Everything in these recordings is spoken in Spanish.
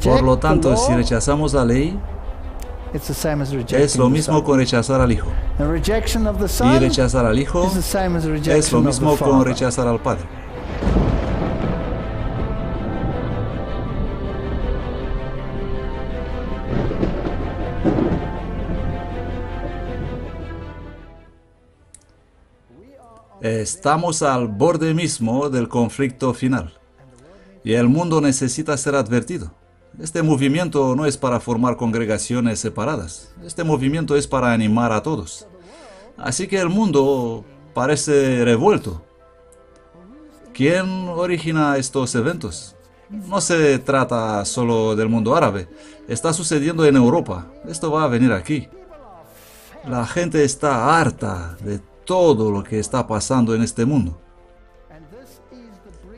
Por lo tanto, si rechazamos la ley, es lo mismo con rechazar al Hijo. Y rechazar al Hijo es lo mismo con rechazar al Padre. Estamos al borde mismo del conflicto final. Y el mundo necesita ser advertido. Este movimiento no es para formar congregaciones separadas. Este movimiento es para animar a todos. Así que el mundo parece revuelto. ¿Quién origina estos eventos? No se trata solo del mundo árabe. Está sucediendo en Europa. Esto va a venir aquí. La gente está harta de todo lo que está pasando en este mundo.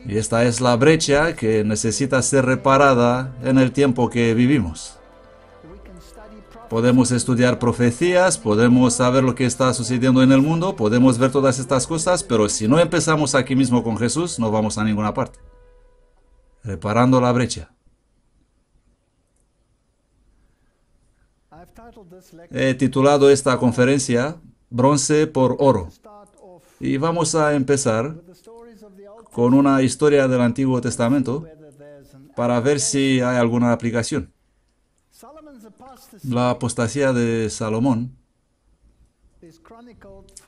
Y esta es la brecha que necesita ser reparada en el tiempo que vivimos. Podemos estudiar profecías, podemos saber lo que está sucediendo en el mundo, podemos ver todas estas cosas, pero si no empezamos aquí mismo con Jesús, no vamos a ninguna parte. Reparando la brecha. He titulado esta conferencia Bronce por Oro. Y vamos a empezar con una historia del Antiguo Testamento para ver si hay alguna aplicación. La apostasía de Salomón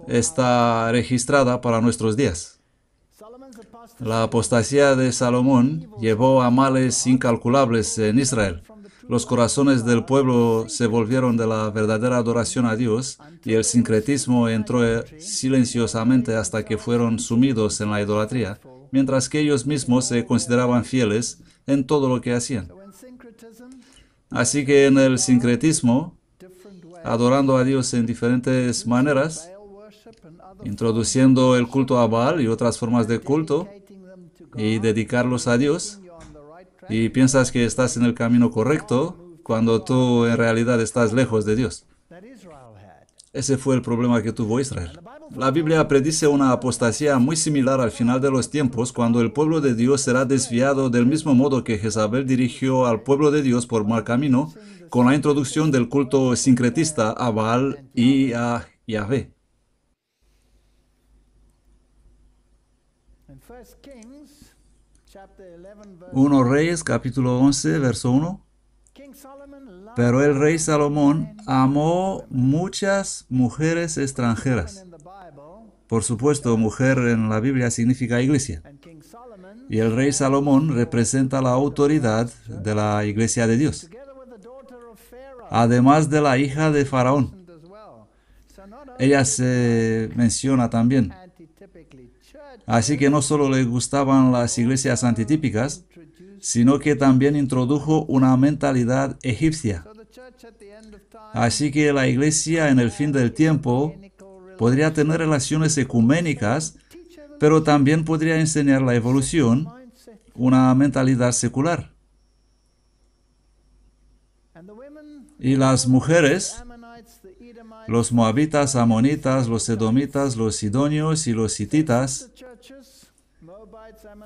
está registrada para nuestros días. La apostasía de Salomón llevó a males incalculables en Israel. Los corazones del pueblo se volvieron de la verdadera adoración a Dios y el sincretismo entró silenciosamente hasta que fueron sumidos en la idolatría, mientras que ellos mismos se consideraban fieles en todo lo que hacían. Así que en el sincretismo, adorando a Dios en diferentes maneras, introduciendo el culto a Baal y otras formas de culto, y dedicarlos a Dios, y piensas que estás en el camino correcto cuando tú en realidad estás lejos de Dios. Ese fue el problema que tuvo Israel. La Biblia predice una apostasía muy similar al final de los tiempos, cuando el pueblo de Dios será desviado del mismo modo que Jezabel dirigió al pueblo de Dios por mal camino, con la introducción del culto sincretista a Baal y a Yahvé. 1 Reyes, capítulo 11, verso 1. Pero el rey Salomón amó muchas mujeres extranjeras. Por supuesto, mujer en la Biblia significa iglesia. Y el rey Salomón representa la autoridad de la iglesia de Dios, además de la hija de Faraón. Ella se menciona también. Así que no solo le gustaban las iglesias antitípicas, sino que también introdujo una mentalidad egipcia. Así que la iglesia en el fin del tiempo podría tener relaciones ecuménicas, pero también podría enseñar la evolución, una mentalidad secular. Y las mujeres, los moabitas, amonitas, los edomitas, los sidonios y los hititas.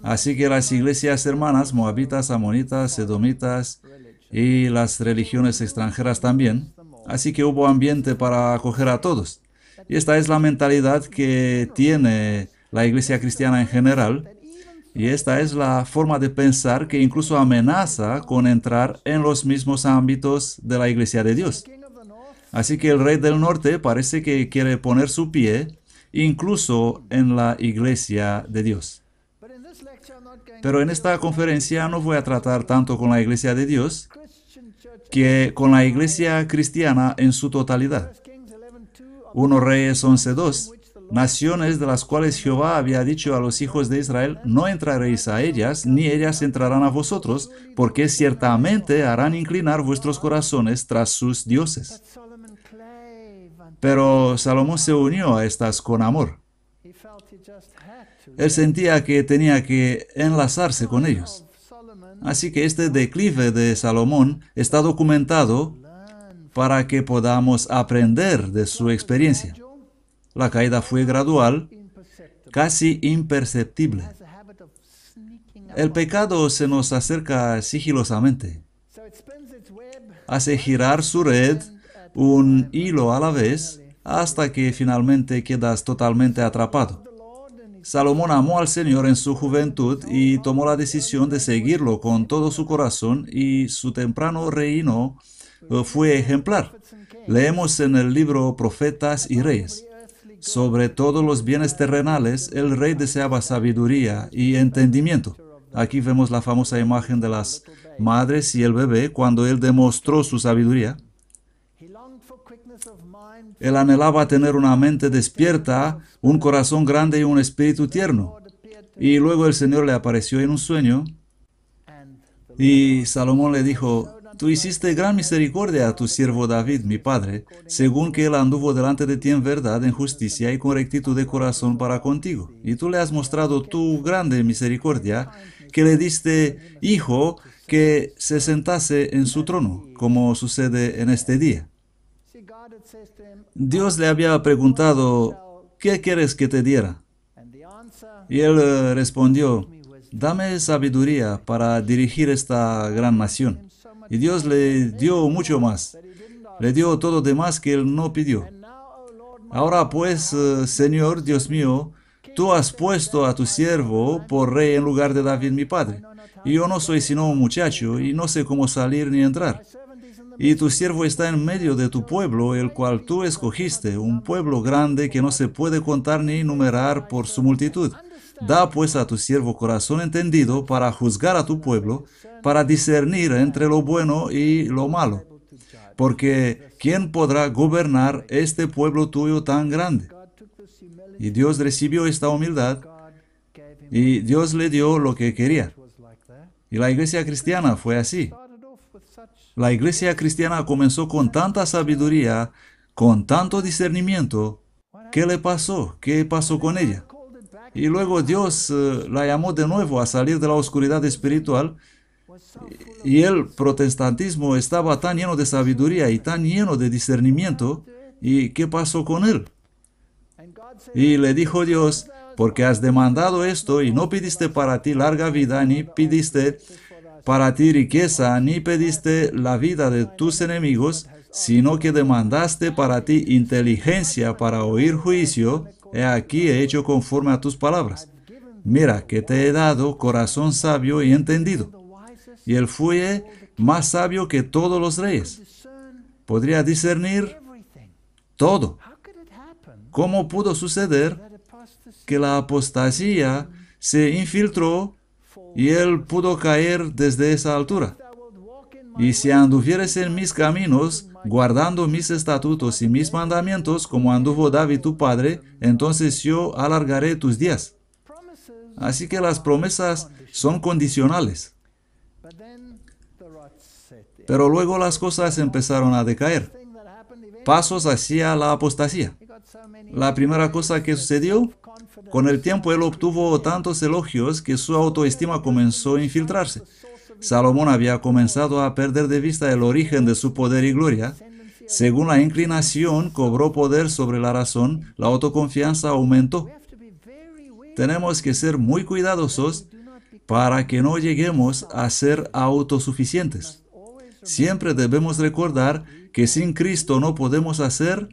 Así que las iglesias hermanas, moabitas, amonitas, edomitas y las religiones extranjeras también. Así que hubo ambiente para acoger a todos. Y esta es la mentalidad que tiene la iglesia cristiana en general. Y esta es la forma de pensar que incluso amenaza con entrar en los mismos ámbitos de la iglesia de Dios. Así que el rey del norte parece que quiere poner su pie incluso en la iglesia de Dios. Pero en esta conferencia no voy a tratar tanto con la iglesia de Dios que con la iglesia cristiana en su totalidad. 1 Reyes 11:2. Naciones de las cuales Jehová había dicho a los hijos de Israel, no entraréis a ellas, ni ellas entrarán a vosotros, porque ciertamente harán inclinar vuestros corazones tras sus dioses. Pero Salomón se unió a estas con amor. Él sentía que tenía que enlazarse con ellos. Así que este declive de Salomón está documentado para que podamos aprender de su experiencia. La caída fue gradual, casi imperceptible. El pecado se nos acerca sigilosamente. Hace girar su red un hilo a la vez hasta que finalmente quedas totalmente atrapado. Salomón amó al Señor en su juventud y tomó la decisión de seguirlo con todo su corazón, y su temprano reino fue ejemplar. Leemos en el libro Profetas y Reyes: sobre todos los bienes terrenales, el rey deseaba sabiduría y entendimiento. Aquí vemos la famosa imagen de las madres y el bebé cuando él demostró su sabiduría. Él anhelaba tener una mente despierta, un corazón grande y un espíritu tierno. Y luego el Señor le apareció en un sueño y Salomón le dijo: tú hiciste gran misericordia a tu siervo David, mi padre, según que él anduvo delante de ti en verdad, en justicia y con rectitud de corazón para contigo. Y tú le has mostrado tu grande misericordia, que le diste hijo que se sentase en su trono, como sucede en este día. Dios le había preguntado: ¿qué quieres que te diera? Y él respondió: dame sabiduría para dirigir esta gran nación. Y Dios le dio mucho más. Le dio todo demás que él no pidió. Ahora pues, Señor Dios mío, tú has puesto a tu siervo por rey en lugar de David mi padre. Y yo no soy sino un muchacho y no sé cómo salir ni entrar. Y tu siervo está en medio de tu pueblo, el cual tú escogiste, un pueblo grande que no se puede contar ni enumerar por su multitud. Da pues a tu siervo corazón entendido para juzgar a tu pueblo, para discernir entre lo bueno y lo malo. Porque ¿quién podrá gobernar este pueblo tuyo tan grande? Y Dios recibió esta humildad y Dios le dio lo que quería. Y la iglesia cristiana fue así. La iglesia cristiana comenzó con tanta sabiduría, con tanto discernimiento. ¿Qué le pasó? ¿Qué pasó con ella? Y luego Dios la llamó de nuevo a salir de la oscuridad espiritual, y el protestantismo estaba tan lleno de sabiduría y tan lleno de discernimiento. ¿Y qué pasó con él? Y le dijo Dios: porque has demandado esto y no pidiste para ti larga vida, ni pidiste para ti riqueza, ni pediste la vida de tus enemigos, sino que demandaste para ti inteligencia para oír juicio, he aquí he hecho conforme a tus palabras. Mira que te he dado corazón sabio y entendido. Y él fue más sabio que todos los reyes. Podría discernir todo. ¿Cómo pudo suceder que la apostasía se infiltró y él pudo caer desde esa altura? Y si anduvieres en mis caminos, guardando mis estatutos y mis mandamientos, como anduvo David tu padre, entonces yo alargaré tus días. Así que las promesas son condicionales. Pero luego las cosas empezaron a decaer. Pasos hacia la apostasía. La primera cosa que sucedió: con el tiempo él obtuvo tantos elogios que su autoestima comenzó a infiltrarse. Salomón había comenzado a perder de vista el origen de su poder y gloria. Según la inclinación cobró poder sobre la razón, la autoconfianza aumentó. Tenemos que ser muy cuidadosos para que no lleguemos a ser autosuficientes. Siempre debemos recordar que sin Cristo no podemos hacer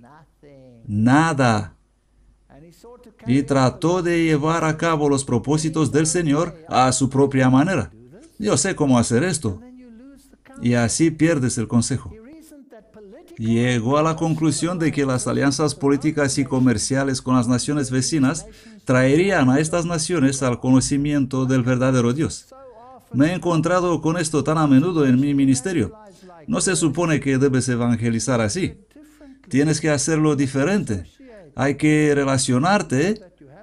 nada. Y trató de llevar a cabo los propósitos del Señor a su propia manera. Yo sé cómo hacer esto. Y así pierdes el consejo. Llegó a la conclusión de que las alianzas políticas y comerciales con las naciones vecinas traerían a estas naciones al conocimiento del verdadero Dios. Me he encontrado con esto tan a menudo en mi ministerio. No se supone que debes evangelizar así. Tienes que hacerlo diferente. Hay que relacionarte.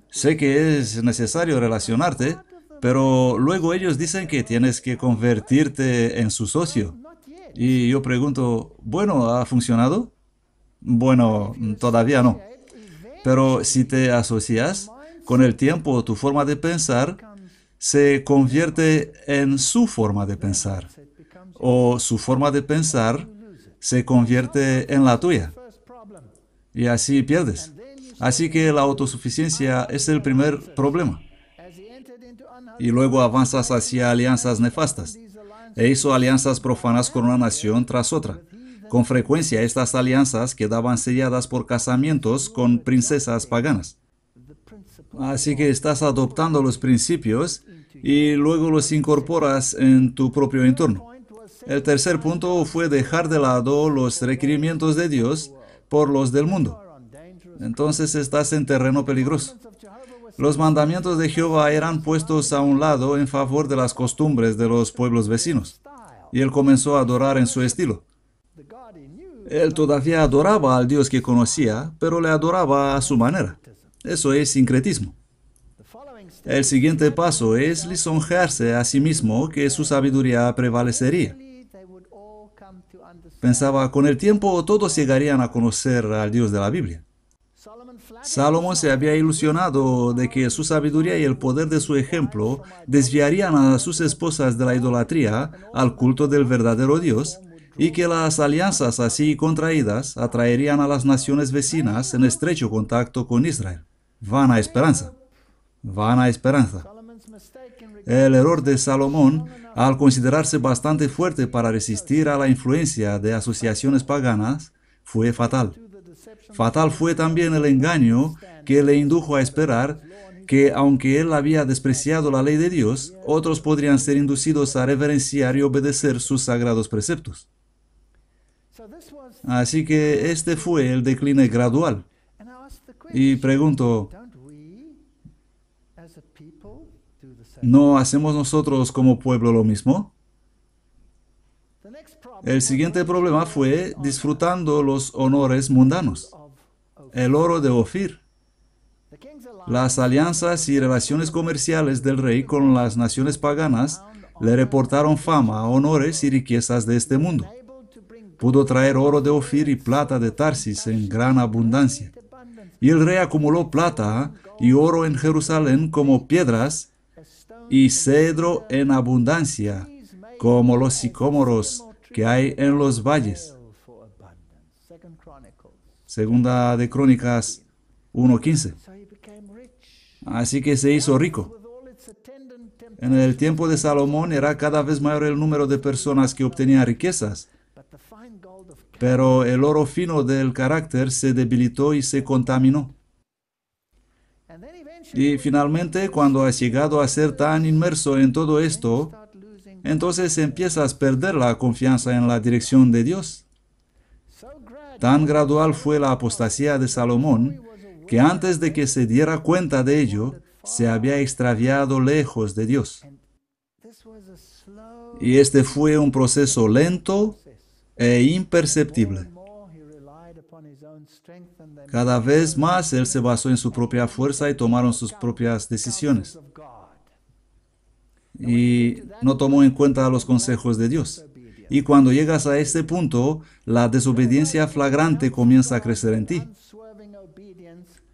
Sé que es necesario relacionarte, pero luego ellos dicen que tienes que convertirte en su socio. Y yo pregunto: bueno, ¿ha funcionado? Bueno, todavía no. Pero si te asocias, con el tiempo tu forma de pensar se convierte en su forma de pensar, o su forma de pensar se convierte en la tuya. Y así pierdes. Así que la autosuficiencia es el primer problema. y luego avanzas hacia alianzas nefastas. E hizo alianzas profanas con una nación tras otra. Con frecuencia estas alianzas quedaban selladas por casamientos con princesas paganas. Así que estás adoptando los principios y luego los incorporas en tu propio entorno. El tercer punto fue dejar de lado los requerimientos de Dios por los del mundo. Entonces estás en terreno peligroso. Los mandamientos de Jehová eran puestos a un lado en favor de las costumbres de los pueblos vecinos. Y él comenzó a adorar en su estilo. Él todavía adoraba al Dios que conocía, pero le adoraba a su manera. Eso es sincretismo. El siguiente paso es lisonjearse a sí mismo que su sabiduría prevalecería. Pensaba, con el tiempo todos llegarían a conocer al Dios de la Biblia. Salomón se había ilusionado de que su sabiduría y el poder de su ejemplo desviarían a sus esposas de la idolatría al culto del verdadero Dios y que las alianzas así contraídas atraerían a las naciones vecinas en estrecho contacto con Israel. Vana esperanza. Vana esperanza. El error de Salomón, al considerarse bastante fuerte para resistir a la influencia de asociaciones paganas, fue fatal. Fatal fue también el engaño que le indujo a esperar que, aunque él había despreciado la ley de Dios, otros podrían ser inducidos a reverenciar y obedecer sus sagrados preceptos. Así que este fue el decline gradual. Y pregunto, ¿no hacemos nosotros como pueblo lo mismo? El siguiente problema fue disfrutando los honores mundanos. El oro de Ofir. Las alianzas y relaciones comerciales del rey con las naciones paganas le reportaron fama, honores y riquezas de este mundo. Pudo traer oro de Ofir y plata de Tarsis en gran abundancia. Y el rey acumuló plata y oro en Jerusalén como piedras y cedro en abundancia, como los sicómoros que hay en los valles. Segunda de Crónicas 1:15. Así que se hizo rico. En el tiempo de Salomón era cada vez mayor el número de personas que obtenían riquezas, pero el oro fino del carácter se debilitó y se contaminó. Y finalmente, cuando has llegado a ser tan inmerso en todo esto, entonces empiezas a perder la confianza en la dirección de Dios. Tan gradual fue la apostasía de Salomón, que antes de que se diera cuenta de ello, se había extraviado lejos de Dios. Y este fue un proceso lento e imperceptible. Cada vez más él se basó en su propia fuerza y tomaron sus propias decisiones. Y no tomó en cuenta los consejos de Dios. Y cuando llegas a este punto, la desobediencia flagrante comienza a crecer en ti.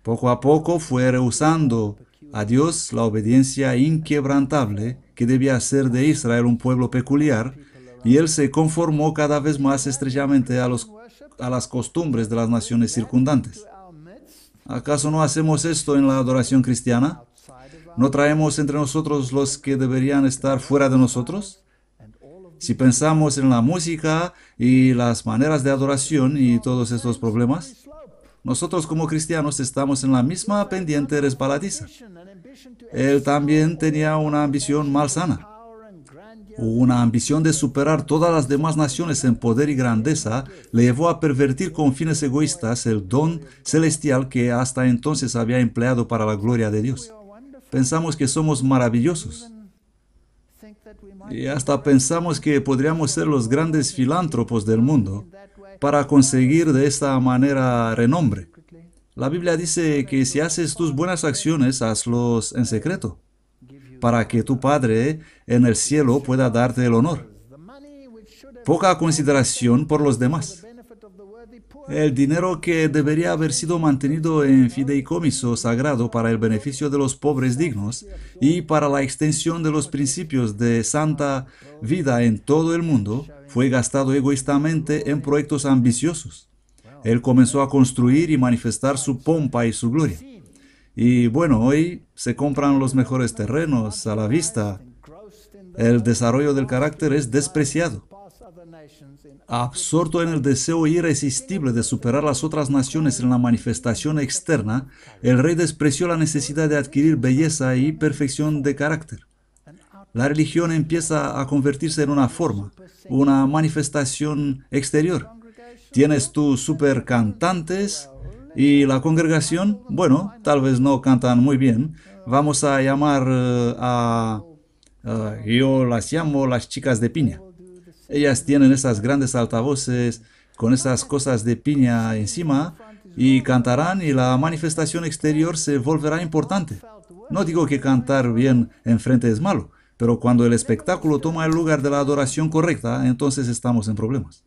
Poco a poco fue rehusando a Dios la obediencia inquebrantable que debía hacer de Israel un pueblo peculiar, y él se conformó cada vez más estrechamente a las costumbres de las naciones circundantes. ¿Acaso no hacemos esto en la adoración cristiana? ¿No traemos entre nosotros los que deberían estar fuera de nosotros? Si pensamos en la música y las maneras de adoración y todos estos problemas, nosotros como cristianos estamos en la misma pendiente resbaladiza. Él también tenía una ambición malsana. Una ambición de superar todas las demás naciones en poder y grandeza le llevó a pervertir con fines egoístas el don celestial que hasta entonces había empleado para la gloria de Dios. Pensamos que somos maravillosos. Y hasta pensamos que podríamos ser los grandes filántropos del mundo para conseguir de esta manera renombre. La Biblia dice que si haces tus buenas acciones, hazlos en secreto, para que tu Padre en el cielo pueda darte el honor. Poca consideración por los demás. El dinero que debería haber sido mantenido en fideicomiso sagrado para el beneficio de los pobres dignos y para la extensión de los principios de santa vida en todo el mundo, fue gastado egoístamente en proyectos ambiciosos. Él comenzó a construir y manifestar su pompa y su gloria. Y bueno, hoy se compran los mejores terrenos a la vista. El desarrollo del carácter es despreciado. Absorto en el deseo irresistible de superar las otras naciones en la manifestación externa, el rey despreció la necesidad de adquirir belleza y perfección de carácter. La religión empieza a convertirse en una forma, una manifestación exterior. Tienes tus super cantantes y la congregación, bueno, tal vez no cantan muy bien. Vamos a llamar yo las llamo las chicas de piña. Ellas tienen esas grandes altavoces con esas cosas de piña encima y cantarán y la manifestación exterior se volverá importante. No digo que cantar bien enfrente es malo, pero cuando el espectáculo toma el lugar de la adoración correcta, entonces estamos en problemas.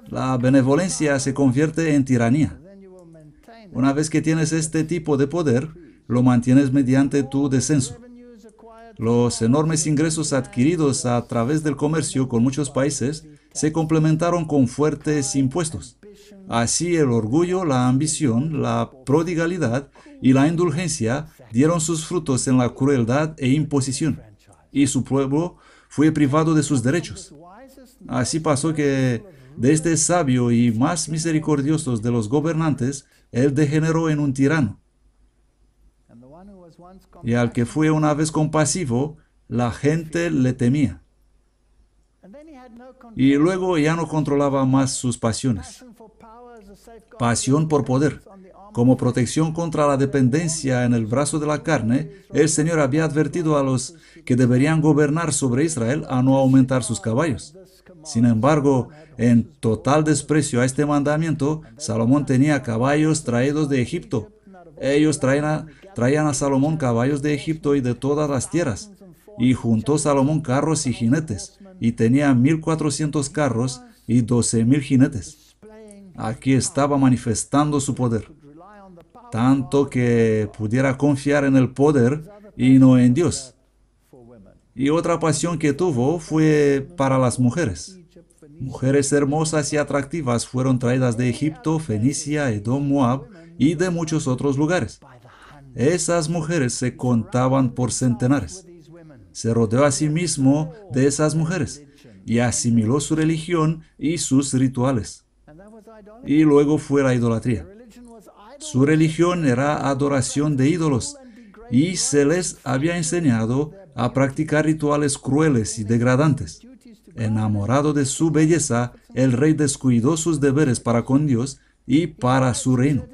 La benevolencia se convierte en tiranía. Una vez que tienes este tipo de poder, lo mantienes mediante tu descenso. Los enormes ingresos adquiridos a través del comercio con muchos países se complementaron con fuertes impuestos. Así el orgullo, la ambición, la prodigalidad y la indulgencia dieron sus frutos en la crueldad e imposición, y su pueblo fue privado de sus derechos. Así pasó que de este sabio y más misericordioso de los gobernantes, él degeneró en un tirano. Y al que fue una vez compasivo, la gente le temía. Y luego ya no controlaba más sus pasiones. Pasión por poder. Como protección contra la dependencia en el brazo de la carne, el Señor había advertido a los que deberían gobernar sobre Israel a no aumentar sus caballos. Sin embargo, en total desprecio a este mandamiento, Salomón tenía caballos traídos de Egipto. Ellos traían a Salomón caballos de Egipto y de todas las tierras. Y juntó Salomón carros y jinetes, y tenía 1,400 carros y 12,000 jinetes. Aquí estaba manifestando su poder, tanto que pudiera confiar en el poder y no en Dios. Y otra pasión que tuvo fue para las mujeres. Mujeres hermosas y atractivas fueron traídas de Egipto, Fenicia, Edom, Moab y de muchos otros lugares. Esas mujeres se contaban por centenares. Se rodeó a sí mismo de esas mujeres y asimiló su religión y sus rituales. Y luego fue la idolatría. Su religión era adoración de ídolos y se les había enseñado a practicar rituales crueles y degradantes. Enamorado de su belleza, el rey descuidó sus deberes para con Dios y para su reino.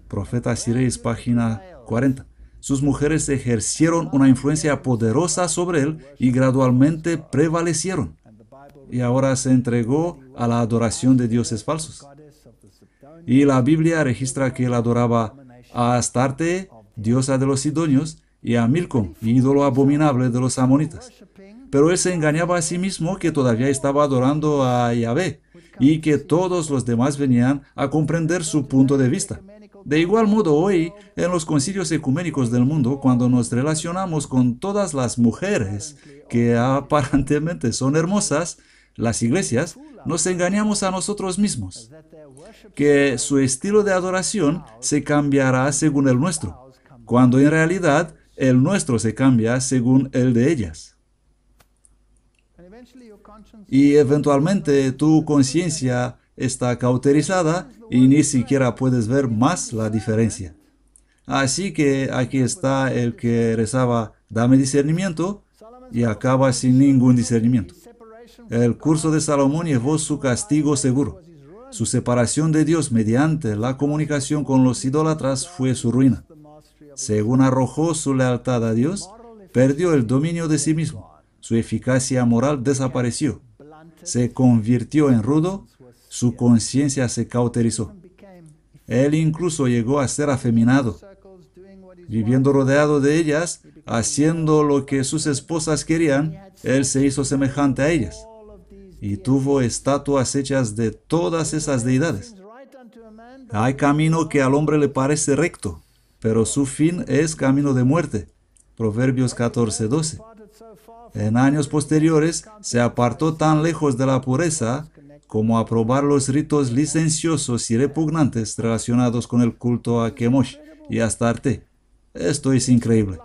Profetas y Reyes, página 40. Sus mujeres ejercieron una influencia poderosa sobre él y gradualmente prevalecieron. Y ahora se entregó a la adoración de dioses falsos. Y la Biblia registra que él adoraba a Astarte, diosa de los sidonios, y a Milcom, ídolo abominable de los amonitas. Pero él se engañaba a sí mismo que todavía estaba adorando a Yahvé y que todos los demás venían a comprender su punto de vista. De igual modo, hoy, en los concilios ecuménicos del mundo, cuando nos relacionamos con todas las mujeres que aparentemente son hermosas, las iglesias, nos engañamos a nosotros mismos, que su estilo de adoración se cambiará según el nuestro, cuando en realidad el nuestro se cambia según el de ellas. Y eventualmente tu conciencia está cauterizada y ni siquiera puedes ver más la diferencia. Así que aquí está el que rezaba, dame discernimiento, y acaba sin ningún discernimiento. El curso de Salomón llevó su castigo seguro. Su separación de Dios mediante la comunicación con los idólatras fue su ruina. Según arrojó su lealtad a Dios, perdió el dominio de sí mismo. Su eficacia moral desapareció. Se convirtió en rudo, su conciencia se cauterizó. Él incluso llegó a ser afeminado. Viviendo rodeado de ellas, haciendo lo que sus esposas querían, él se hizo semejante a ellas. Y tuvo estatuas hechas de todas esas deidades. Hay camino que al hombre le parece recto, pero su fin es camino de muerte. Proverbios 14:12. En años posteriores se apartó tan lejos de la pureza como aprobar los ritos licenciosos y repugnantes relacionados con el culto a Kemosh y Astarte. Esto es increíble.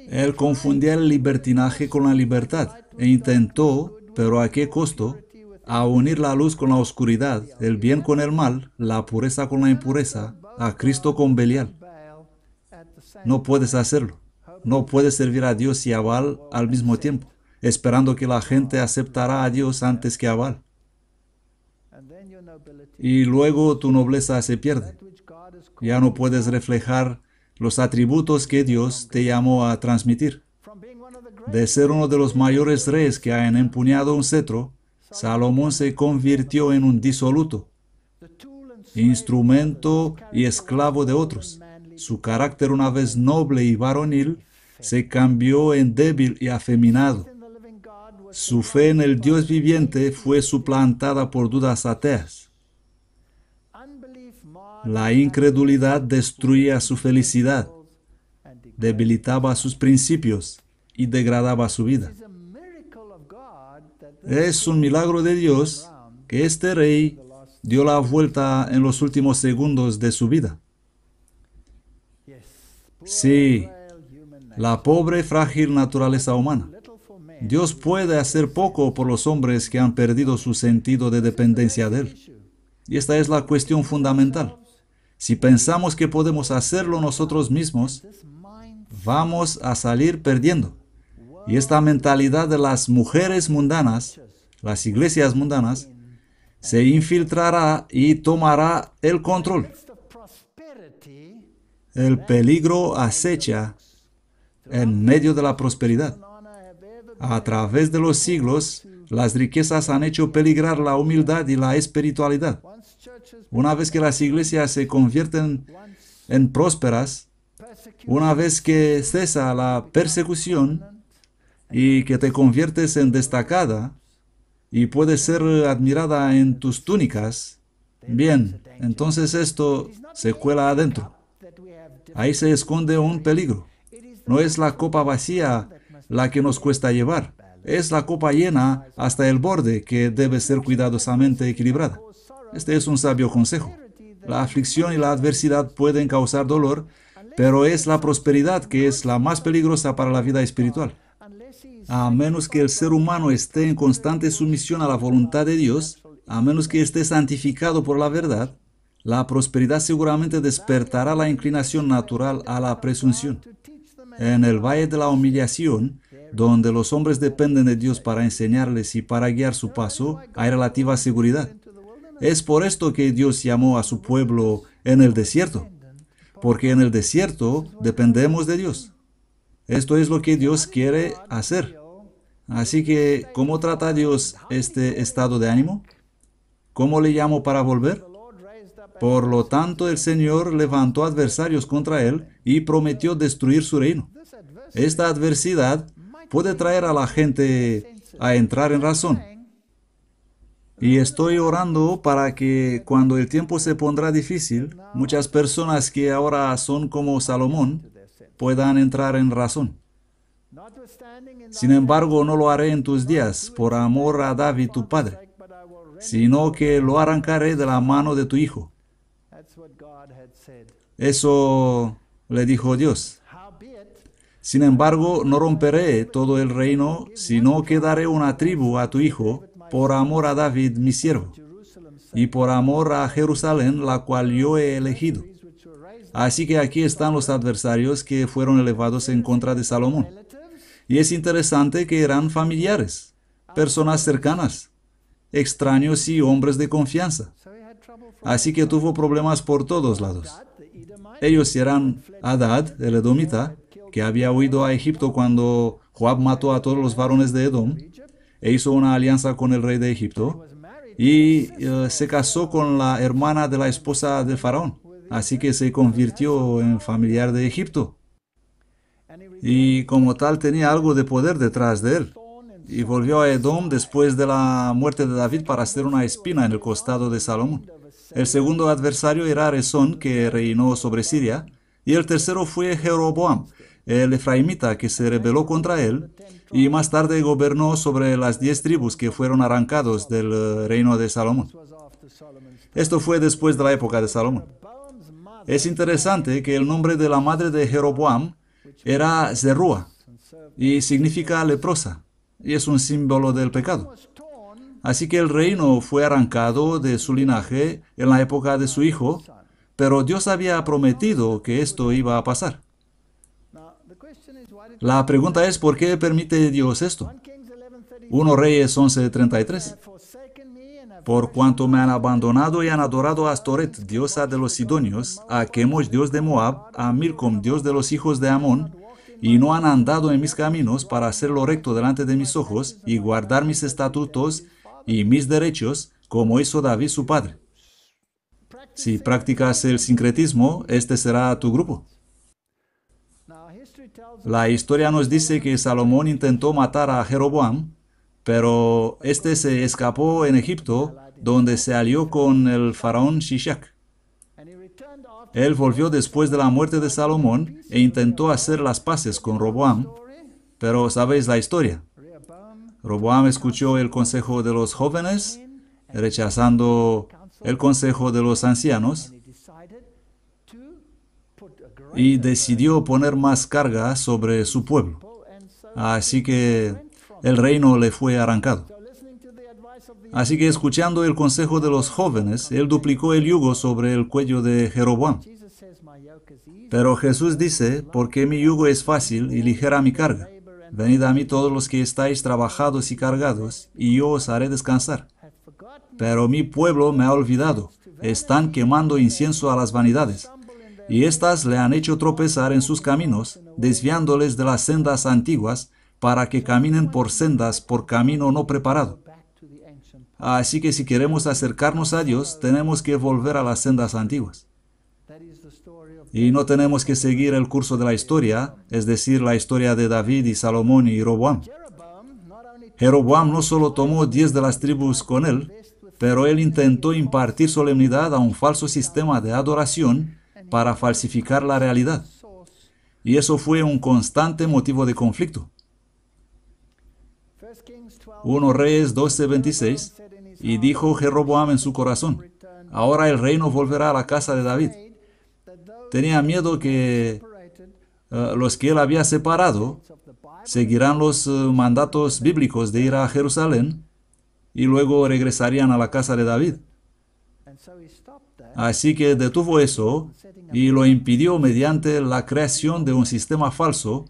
Él confundía el libertinaje con la libertad e intentó, pero ¿a qué costo?, a unir la luz con la oscuridad, el bien con el mal, la pureza con la impureza, a Cristo con Belial. No puedes hacerlo. No puedes servir a Dios y a Baal al mismo tiempo, esperando que la gente aceptará a Dios antes que a Baal. Y luego tu nobleza se pierde. Ya no puedes reflejar los atributos que Dios te llamó a transmitir. De ser uno de los mayores reyes que han empuñado un cetro, Salomón se convirtió en un disoluto, instrumento y esclavo de otros. Su carácter, una vez noble y varonil, se cambió en débil y afeminado. Su fe en el Dios viviente fue suplantada por dudas ateas. La incredulidad destruía su felicidad, debilitaba sus principios y degradaba su vida. Es un milagro de Dios que este rey dio la vuelta en los últimos segundos de su vida. Sí, la pobre, frágil naturaleza humana. Dios puede hacer poco por los hombres que han perdido su sentido de dependencia de Él. Y esta es la cuestión fundamental. Si pensamos que podemos hacerlo nosotros mismos, vamos a salir perdiendo. Y esta mentalidad de las mujeres mundanas, las iglesias mundanas, se infiltrará y tomará el control. El peligro acecha en medio de la prosperidad. A través de los siglos, las riquezas han hecho peligrar la humildad y la espiritualidad. Una vez que las iglesias se convierten en prósperas, una vez que cesa la persecución y que te conviertes en destacada y puedes ser admirada en tus túnicas, bien, entonces esto se cuela adentro. Ahí se esconde un peligro. No es la copa vacía la que nos cuesta llevar. Es la copa llena hasta el borde que debe ser cuidadosamente equilibrada. Este es un sabio consejo. La aflicción y la adversidad pueden causar dolor, pero es la prosperidad que es la más peligrosa para la vida espiritual. A menos que el ser humano esté en constante sumisión a la voluntad de Dios, a menos que esté santificado por la verdad, la prosperidad seguramente despertará la inclinación natural a la presunción. En el valle de la humillación, donde los hombres dependen de Dios para enseñarles y para guiar su paso, hay relativa seguridad. Es por esto que Dios llamó a su pueblo en el desierto, porque en el desierto dependemos de Dios. Esto es lo que Dios quiere hacer. Así que, ¿cómo trata Dios este estado de ánimo? ¿Cómo le llamó para volver? Por lo tanto, el Señor levantó adversarios contra él y prometió destruir su reino. Esta adversidad puede traer a la gente a entrar en razón. Y estoy orando para que cuando el tiempo se pondrá difícil, muchas personas que ahora son como Salomón puedan entrar en razón. Sin embargo, no lo haré en tus días por amor a David tu padre, sino que lo arrancaré de la mano de tu hijo. Eso le dijo Dios. Sin embargo, no romperé todo el reino, sino que daré una tribu a tu hijo, por amor a David mi siervo, y por amor a Jerusalén, la cual yo he elegido. Así que aquí están los adversarios que fueron elevados en contra de Salomón. Y es interesante que eran familiares, personas cercanas, extraños y hombres de confianza. Así que tuvo problemas por todos lados. Ellos eran Hadad, el edomita, que había huido a Egipto cuando Joab mató a todos los varones de Edom, e hizo una alianza con el rey de Egipto, y se casó con la hermana de la esposa de Faraón. Así que se convirtió en familiar de Egipto. Y como tal tenía algo de poder detrás de él. Y volvió a Edom después de la muerte de David para hacer una espina en el costado de Salomón. El segundo adversario era Rezón, que reinó sobre Siria. Y el tercero fue Jeroboam, el efraimita, que se rebeló contra él y más tarde gobernó sobre las 10 tribus que fueron arrancados del reino de Salomón. Esto fue después de la época de Salomón. Es interesante que el nombre de la madre de Jeroboam era Zerúa y significa leprosa, y es un símbolo del pecado. Así que el reino fue arrancado de su linaje en la época de su hijo, pero Dios había prometido que esto iba a pasar. La pregunta es, ¿por qué permite Dios esto? 1 Reyes 11:33. Por cuanto me han abandonado y han adorado a Astoret, diosa de los sidonios, a Chemosh, dios de Moab, a Milcom, dios de los hijos de Amón, y no han andado en mis caminos para hacer lo recto delante de mis ojos y guardar mis estatutos y mis derechos, como hizo David su padre. Si practicas el sincretismo, este será tu grupo. La historia nos dice que Salomón intentó matar a Jeroboam, pero este se escapó en Egipto, donde se alió con el faraón Shishak. Él volvió después de la muerte de Salomón e intentó hacer las paces con Roboam, pero sabéis la historia. Roboam escuchó el consejo de los jóvenes, rechazando el consejo de los ancianos, y decidió poner más carga sobre su pueblo. Así que el reino le fue arrancado. Así que escuchando el consejo de los jóvenes, él duplicó el yugo sobre el cuello de Jeroboam. Pero Jesús dice, porque mi yugo es fácil y ligera mi carga. Venid a mí todos los que estáis trabajados y cargados, y yo os haré descansar. Pero mi pueblo me ha olvidado. Están quemando incienso a las vanidades. Y éstas le han hecho tropezar en sus caminos, desviándoles de las sendas antiguas, para que caminen por sendas por camino no preparado. Así que si queremos acercarnos a Dios, tenemos que volver a las sendas antiguas. Y no tenemos que seguir el curso de la historia, es decir, la historia de David y Salomón y Roboam. Jeroboam no solo tomó 10 de las tribus con él, pero él intentó impartir solemnidad a un falso sistema de adoración para falsificar la realidad. Y eso fue un constante motivo de conflicto. 1 Reyes 12:26, y dijo Jeroboam en su corazón, ahora el reino volverá a la casa de David. Tenía miedo que los que él había separado seguirán los mandatos bíblicos de ir a Jerusalén y luego regresarían a la casa de David. Así que detuvo eso y lo impidió mediante la creación de un sistema falso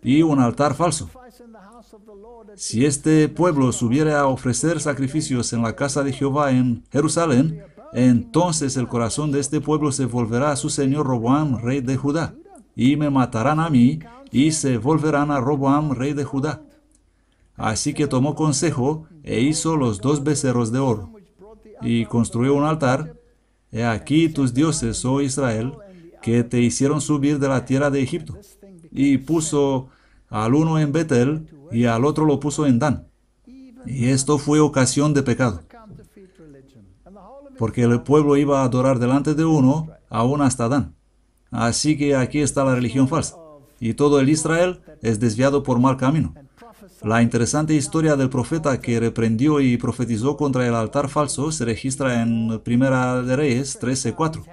y un altar falso. Si este pueblo subiera a ofrecer sacrificios en la casa de Jehová en Jerusalén, entonces el corazón de este pueblo se volverá a su señor Roboam, rey de Judá, y me matarán a mí, y se volverán a Roboam, rey de Judá. Así que tomó consejo e hizo los 2 becerros de oro, y construyó un altar. He aquí tus dioses, oh Israel, que te hicieron subir de la tierra de Egipto. Y puso al uno en Betel, y al otro lo puso en Dan. Y esto fue ocasión de pecado, porque el pueblo iba a adorar delante de uno, aún hasta Dan. Así que aquí está la religión falsa, y todo el Israel es desviado por mal camino. La interesante historia del profeta que reprendió y profetizó contra el altar falso se registra en Primera de Reyes 13:4.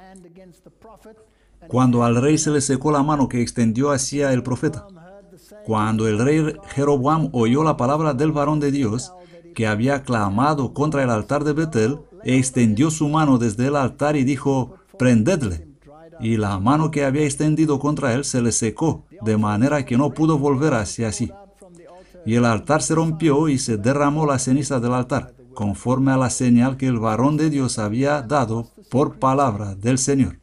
Cuando al rey se le secó la mano que extendió hacia el profeta. Cuando el rey Jeroboam oyó la palabra del varón de Dios, que había clamado contra el altar de Betel, extendió su mano desde el altar y dijo, prendedle. Y la mano que había extendido contra él se le secó, de manera que no pudo volver hacia sí. Y el altar se rompió y se derramó la ceniza del altar, conforme a la señal que el varón de Dios había dado por palabra del Señor.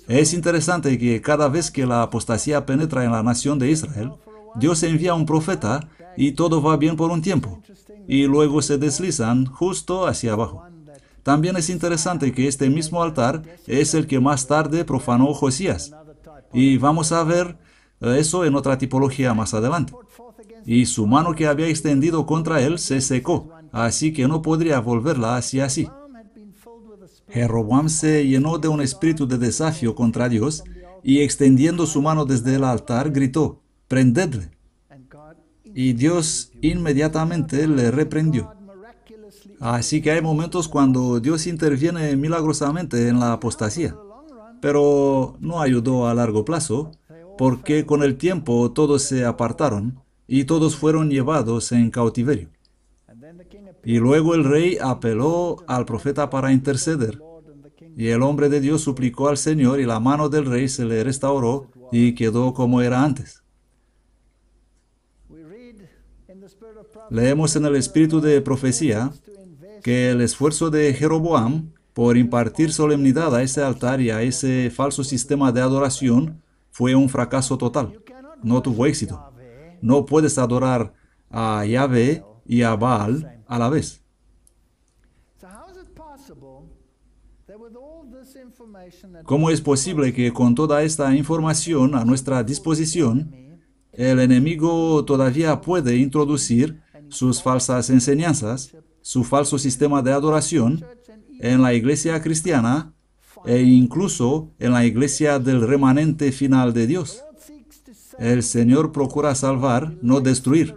Es interesante que cada vez que la apostasía penetra en la nación de Israel, Dios envía un profeta y todo va bien por un tiempo, y luego se deslizan justo hacia abajo. También es interesante que este mismo altar es el que más tarde profanó Josías, y vamos a ver eso en otra tipología más adelante. Y su mano que había extendido contra él se secó, así que no podría volverla hacia sí. Jeroboam se llenó de un espíritu de desafío contra Dios y extendiendo su mano desde el altar gritó, prendedle. y Dios inmediatamente le reprendió. Así que hay momentos cuando Dios interviene milagrosamente en la apostasía, pero no ayudó a largo plazo, porque con el tiempo todos se apartaron y todos fueron llevados en cautiverio. Y luego el rey apeló al profeta para interceder, y el hombre de Dios suplicó al Señor y la mano del rey se le restauró y quedó como era antes. Leemos en el espíritu de profecía que el esfuerzo de Jeroboam por impartir solemnidad a ese altar y a ese falso sistema de adoración fue un fracaso total. No tuvo éxito. No puedes adorar a Yahvé y a Baal a la vez. ¿Cómo es posible que con toda esta información a nuestra disposición, el enemigo todavía puede introducir sus falsas enseñanzas, su falso sistema de adoración en la iglesia cristiana e incluso en la iglesia del remanente final de Dios? El Señor procura salvar, no destruir.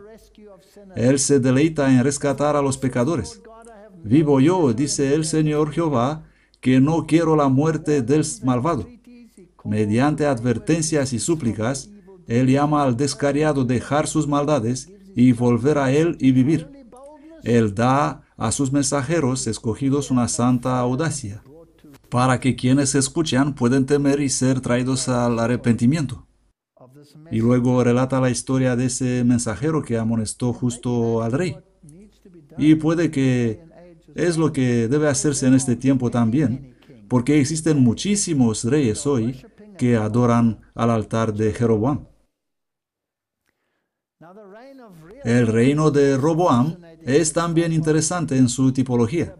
Él se deleita en rescatar a los pecadores. Vivo yo, dice el Señor Jehová, que no quiero la muerte del malvado. Mediante advertencias y súplicas, Él llama al descarriado dejar sus maldades y volver a Él y vivir. Él da a sus mensajeros escogidos una santa audacia, para que quienes escuchan puedan temer y ser traídos al arrepentimiento. Y luego relata la historia de ese mensajero que amonestó justo al rey. Y puede que es lo que debe hacerse en este tiempo también, porque existen muchísimos reyes hoy que adoran al altar de Jeroboam. El reino de Roboam es también interesante en su tipología.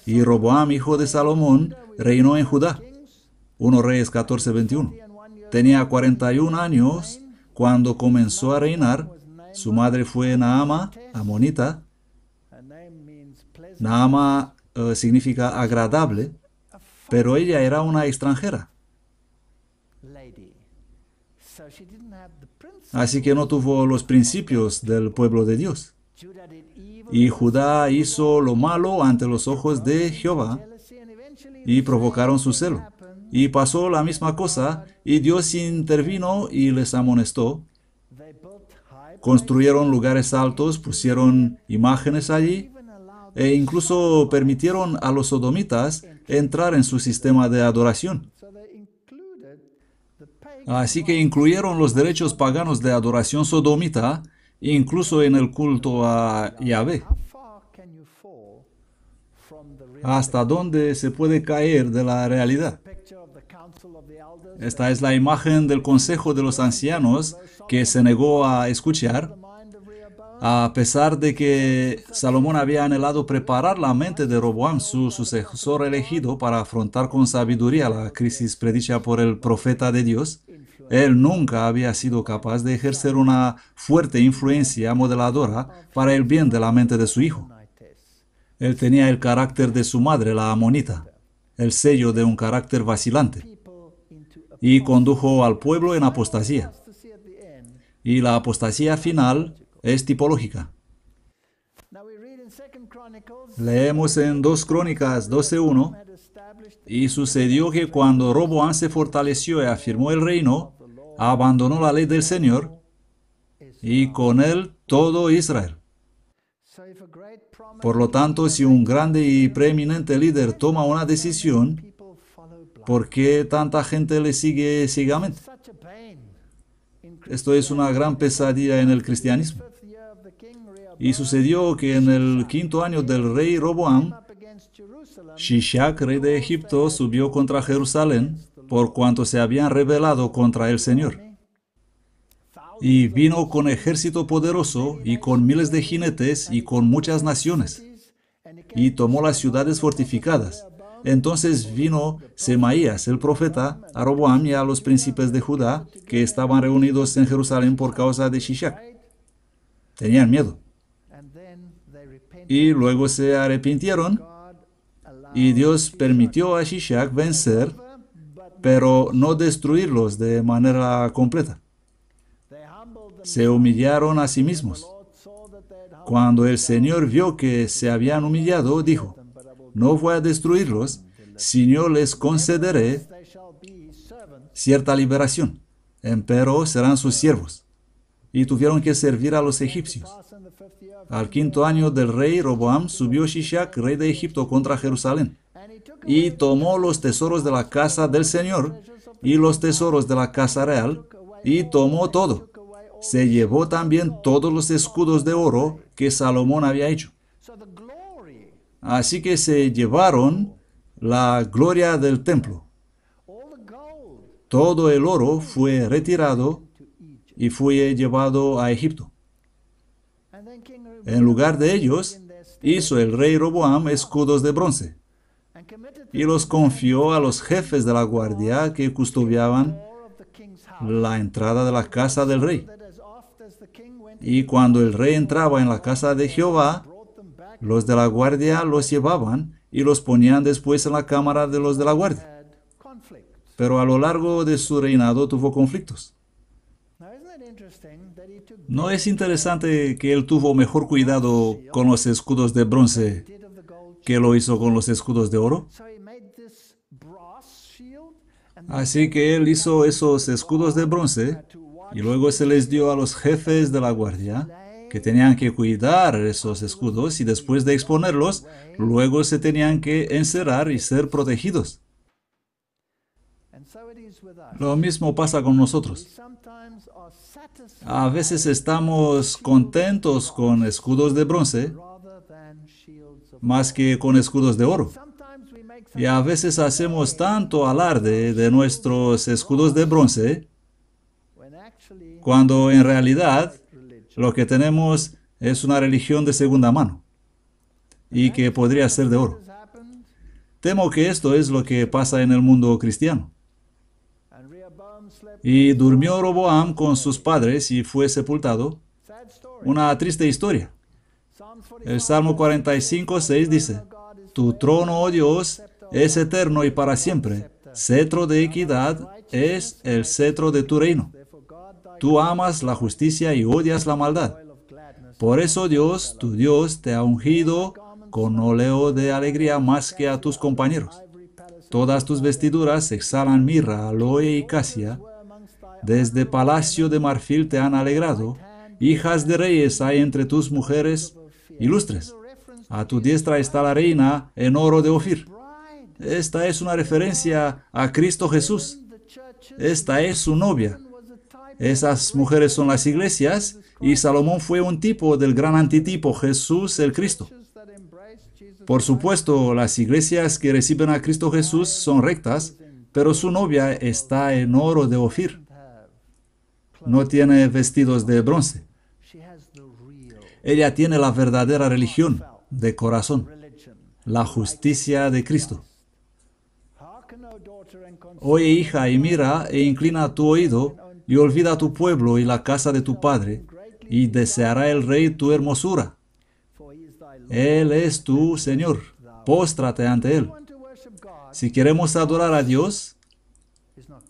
Y Roboam, hijo de Salomón, reinó en Judá. 1 Reyes 14:21. Tenía 41 años cuando comenzó a reinar. Su madre fue Naama, amonita. Naama significa agradable, pero ella era una extranjera. Así que no tuvo los principios del pueblo de Dios. Y Judá hizo lo malo ante los ojos de Jehová y provocaron su celo. Y pasó la misma cosa, y Dios intervino y les amonestó. Construyeron lugares altos, pusieron imágenes allí, e incluso permitieron a los sodomitas entrar en su sistema de adoración. Así que incluyeron los derechos paganos de adoración sodomita, incluso en el culto a Yahvé. ¿Hasta dónde se puede caer de la realidad? Esta es la imagen del consejo de los ancianos que se negó a escuchar, a pesar de que Salomón había anhelado preparar la mente de Roboam, su sucesor elegido, para afrontar con sabiduría la crisis predicha por el profeta de Dios. Él nunca había sido capaz de ejercer una fuerte influencia modeladora para el bien de la mente de su hijo. Él tenía el carácter de su madre, la amonita, el sello de un carácter vacilante, y condujo al pueblo en apostasía. Y la apostasía final es tipológica. Leemos en 2 Crónicas 12:1, y sucedió que cuando Roboam se fortaleció y afirmó el reino, abandonó la ley del Señor, y con él todo Israel. Por lo tanto, si un grande y preeminente líder toma una decisión, ¿por qué tanta gente le sigue ciegamente? Esto es una gran pesadilla en el cristianismo. Y sucedió que en el 5º año del rey Roboam, Shishak, rey de Egipto, subió contra Jerusalén, por cuanto se habían rebelado contra el Señor. Y vino con ejército poderoso, y con miles de jinetes, y con muchas naciones, y tomó las ciudades fortificadas. Entonces vino Semaías, el profeta, a Roboam y a los príncipes de Judá, que estaban reunidos en Jerusalén por causa de Shishak. Tenían miedo. Y luego se arrepintieron, y Dios permitió a Shishak vencer, pero no destruirlos de manera completa. Se humillaron a sí mismos. Cuando el Señor vio que se habían humillado, dijo: no voy a destruirlos, sino les concederé cierta liberación. Empero serán sus siervos. Y tuvieron que servir a los egipcios. Al 5.º año del rey Roboam, subió Shishak, rey de Egipto, contra Jerusalén, y tomó los tesoros de la casa del Señor y los tesoros de la casa real, y tomó todo. Se llevó también todos los escudos de oro que Salomón había hecho. Así que se llevaron la gloria del templo. Todo el oro fue retirado y fue llevado a Egipto. En lugar de ellos, hizo el rey Roboam escudos de bronce y los confió a los jefes de la guardia que custodiaban la entrada de la casa del rey. Y cuando el rey entraba en la casa de Jehová, los de la guardia los llevaban y los ponían después en la cámara de los de la guardia. Pero a lo largo de su reinado tuvo conflictos. ¿No es interesante que él tuvo mejor cuidado con los escudos de bronce que lo hizo con los escudos de oro? Así que él hizo esos escudos de bronce y luego se les dio a los jefes de la guardia, que tenían que cuidar esos escudos, y después de exponerlos, luego se tenían que encerrar y ser protegidos. Lo mismo pasa con nosotros. A veces estamos contentos con escudos de bronce más que con escudos de oro. Y a veces hacemos tanto alarde de nuestros escudos de bronce, cuando en realidad lo que tenemos es una religión de segunda mano y que podría ser de oro. Temo que esto es lo que pasa en el mundo cristiano. Y durmió Roboam con sus padres y fue sepultado. Una triste historia. El Salmo 45:6 dice: tu trono, oh Dios, es eterno y para siempre. Cetro de equidad es el cetro de tu reino. Tú amas la justicia y odias la maldad. Por eso Dios, tu Dios, te ha ungido con óleo de alegría más que a tus compañeros. Todas tus vestiduras exhalan mirra, aloe y casia. Desde palacio de marfil te han alegrado. Hijas de reyes hay entre tus mujeres ilustres. A tu diestra está la reina en oro de Ofir. Esta es una referencia a Cristo Jesús. Esta es su novia. Esas mujeres son las iglesias, y Salomón fue un tipo del gran antitipo, Jesús el Cristo. Por supuesto, las iglesias que reciben a Cristo Jesús son rectas, pero su novia está en oro de Ofir. No tiene vestidos de bronce. Ella tiene la verdadera religión de corazón, la justicia de Cristo. Oye, hija, y mira, e inclina tu oído, y olvida tu pueblo y la casa de tu padre, y deseará el rey tu hermosura. Él es tu Señor, póstrate ante Él. Si queremos adorar a Dios,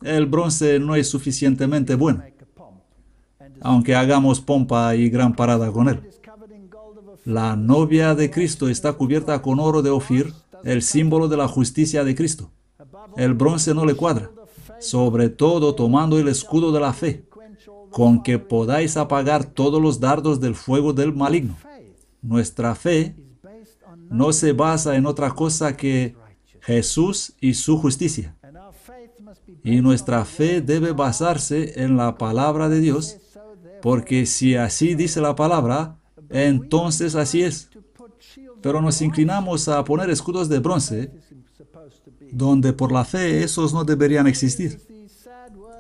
el bronce no es suficientemente bueno, aunque hagamos pompa y gran parada con él. La novia de Cristo está cubierta con oro de Ofir, el símbolo de la justicia de Cristo. El bronce no le cuadra, sobre todo tomando el escudo de la fe, con que podáis apagar todos los dardos del fuego del maligno. Nuestra fe no se basa en otra cosa que Jesús y su justicia. Y nuestra fe debe basarse en la palabra de Dios, porque si así dice la palabra, entonces así es. Pero nos inclinamos a poner escudos de bronce, donde por la fe esos no deberían existir.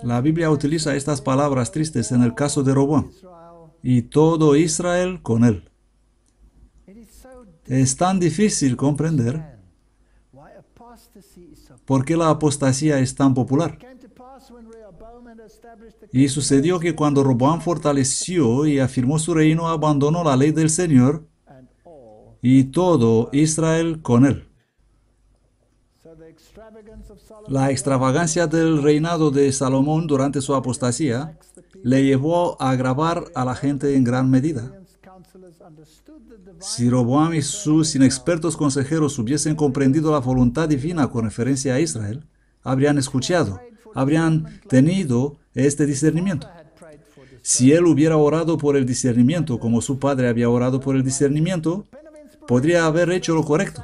La Biblia utiliza estas palabras tristes en el caso de Roboam, y todo Israel con él. Es tan difícil comprender por qué la apostasía es tan popular. Y sucedió que cuando Roboam fortaleció y afirmó su reino, abandonó la ley del Señor, y todo Israel con él. La extravagancia del reinado de Salomón durante su apostasía le llevó a agravar a la gente en gran medida. Si Roboam y sus inexpertos consejeros hubiesen comprendido la voluntad divina con referencia a Israel, habrían escuchado, habrían tenido este discernimiento. Si él hubiera orado por el discernimiento como su padre había orado por el discernimiento, podría haber hecho lo correcto.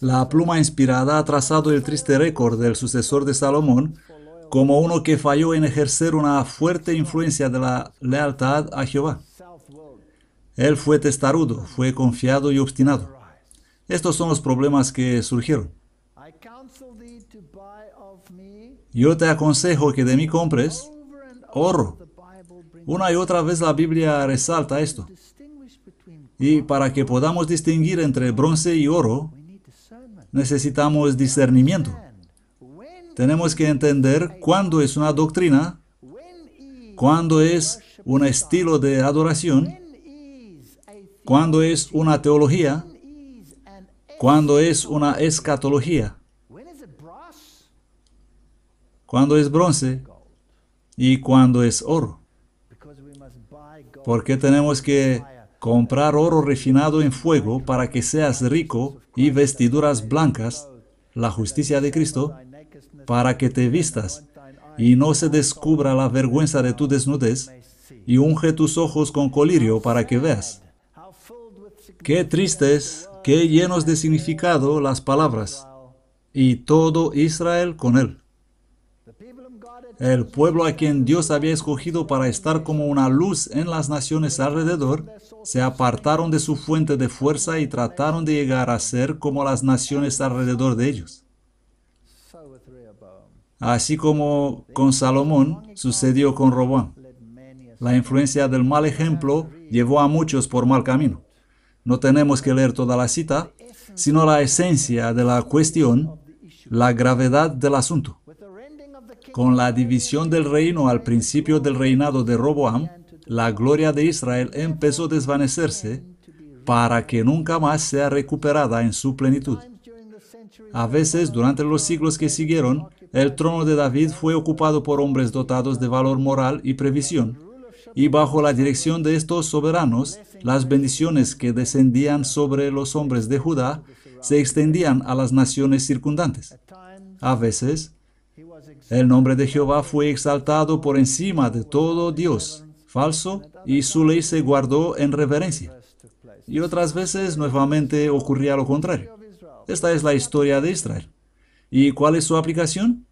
La pluma inspirada ha trazado el triste récord del sucesor de Salomón como uno que falló en ejercer una fuerte influencia de la lealtad a Jehová. Él fue testarudo, fue confiado y obstinado. Estos son los problemas que surgieron. Yo te aconsejo que de mí compres oro. Una y otra vez la Biblia resalta esto. Y para que podamos distinguir entre bronce y oro, necesitamos discernimiento. Tenemos que entender cuándo es una doctrina, cuándo es un estilo de adoración, cuándo es una teología, cuándo es una escatología, cuándo es bronce y cuándo es oro. Porque tenemos que comprar oro refinado en fuego para que seas rico y vestiduras blancas, la justicia de Cristo, para que te vistas y no se descubra la vergüenza de tu desnudez, y unge tus ojos con colirio para que veas. Qué tristes, qué llenos de significado las palabras, y todo Israel con él. El pueblo a quien Dios había escogido para estar como una luz en las naciones alrededor, se apartaron de su fuente de fuerza y trataron de llegar a ser como las naciones alrededor de ellos. Así como con Salomón sucedió con Roboam. La influencia del mal ejemplo llevó a muchos por mal camino. No tenemos que leer toda la cita, sino la esencia de la cuestión, la gravedad del asunto. Con la división del reino al principio del reinado de Roboam, la gloria de Israel empezó a desvanecerse para que nunca más sea recuperada en su plenitud. A veces, durante los siglos que siguieron, el trono de David fue ocupado por hombres dotados de valor moral y previsión, y bajo la dirección de estos soberanos, las bendiciones que descendían sobre los hombres de Judá se extendían a las naciones circundantes. A veces, el nombre de Jehová fue exaltado por encima de todo Dios falso, y su ley se guardó en reverencia. Y otras veces nuevamente ocurría lo contrario. Esta es la historia de Israel. ¿Y cuál es su aplicación?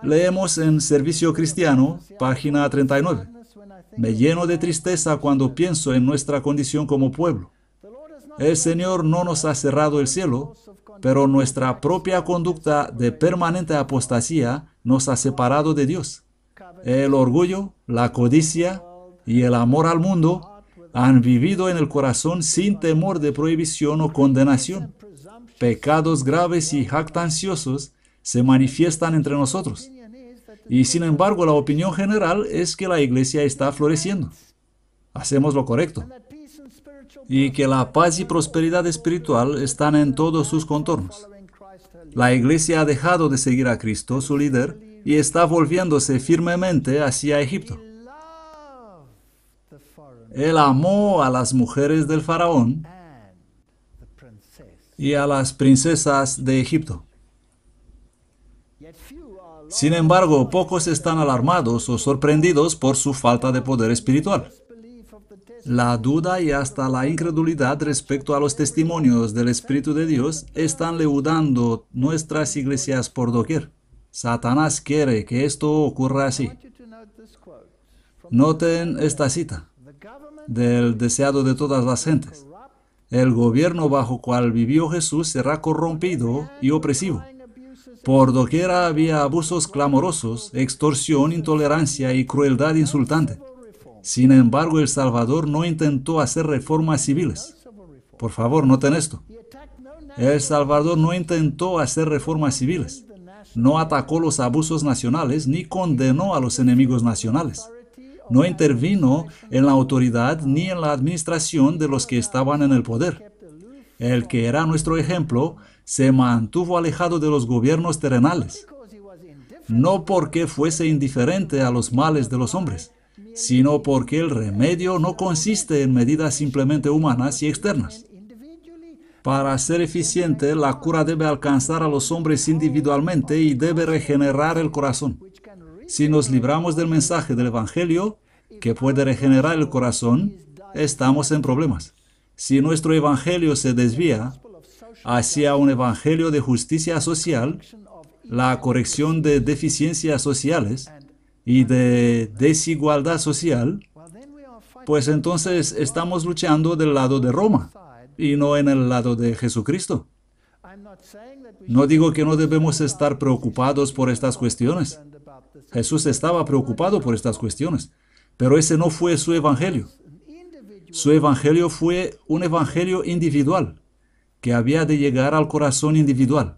Leemos en Servicio Cristiano, página 39. Me lleno de tristeza cuando pienso en nuestra condición como pueblo. El Señor no nos ha cerrado el cielo, pero nuestra propia conducta de permanente apostasía nos ha separado de Dios. El orgullo, la codicia y el amor al mundo han vivido en el corazón sin temor de prohibición o condenación. Pecados graves y jactanciosos se manifiestan entre nosotros. Y sin embargo, la opinión general es que la iglesia está floreciendo. Hacemos lo correcto. Y que la paz y prosperidad espiritual están en todos sus contornos. La iglesia ha dejado de seguir a Cristo, su líder, y está volviéndose firmemente hacia Egipto. Él amó a las mujeres del faraón y a las princesas de Egipto. Sin embargo, pocos están alarmados o sorprendidos por su falta de poder espiritual. La duda y hasta la incredulidad respecto a los testimonios del Espíritu de Dios están leudando nuestras iglesias por doquier. Satanás quiere que esto ocurra así. Noten esta cita del deseado de todas las gentes. El gobierno bajo cual vivió Jesús será corrompido y opresivo. Por doquier había abusos clamorosos, extorsión, intolerancia y crueldad insultante. Sin embargo, el Salvador no intentó hacer reformas civiles. Por favor, noten esto. El Salvador no intentó hacer reformas civiles. No atacó los abusos nacionales ni condenó a los enemigos nacionales. No intervino en la autoridad ni en la administración de los que estaban en el poder. el que era nuestro ejemplo, se mantuvo alejado de los gobiernos terrenales, no porque fuese indiferente a los males de los hombres, sino porque el remedio no consiste en medidas simplemente humanas y externas. Para ser eficiente, la cura debe alcanzar a los hombres individualmente y debe regenerar el corazón. Si nos libramos del mensaje del Evangelio, que puede regenerar el corazón, estamos en problemas. Si nuestro Evangelio se desvía hacia un Evangelio de justicia social, la corrección de deficiencias sociales y de desigualdad social, pues entonces estamos luchando del lado de Roma y no en el lado de Jesucristo. No digo que no debemos estar preocupados por estas cuestiones. Jesús estaba preocupado por estas cuestiones, pero ese no fue su evangelio. Su evangelio fue un evangelio individual, que había de llegar al corazón individual.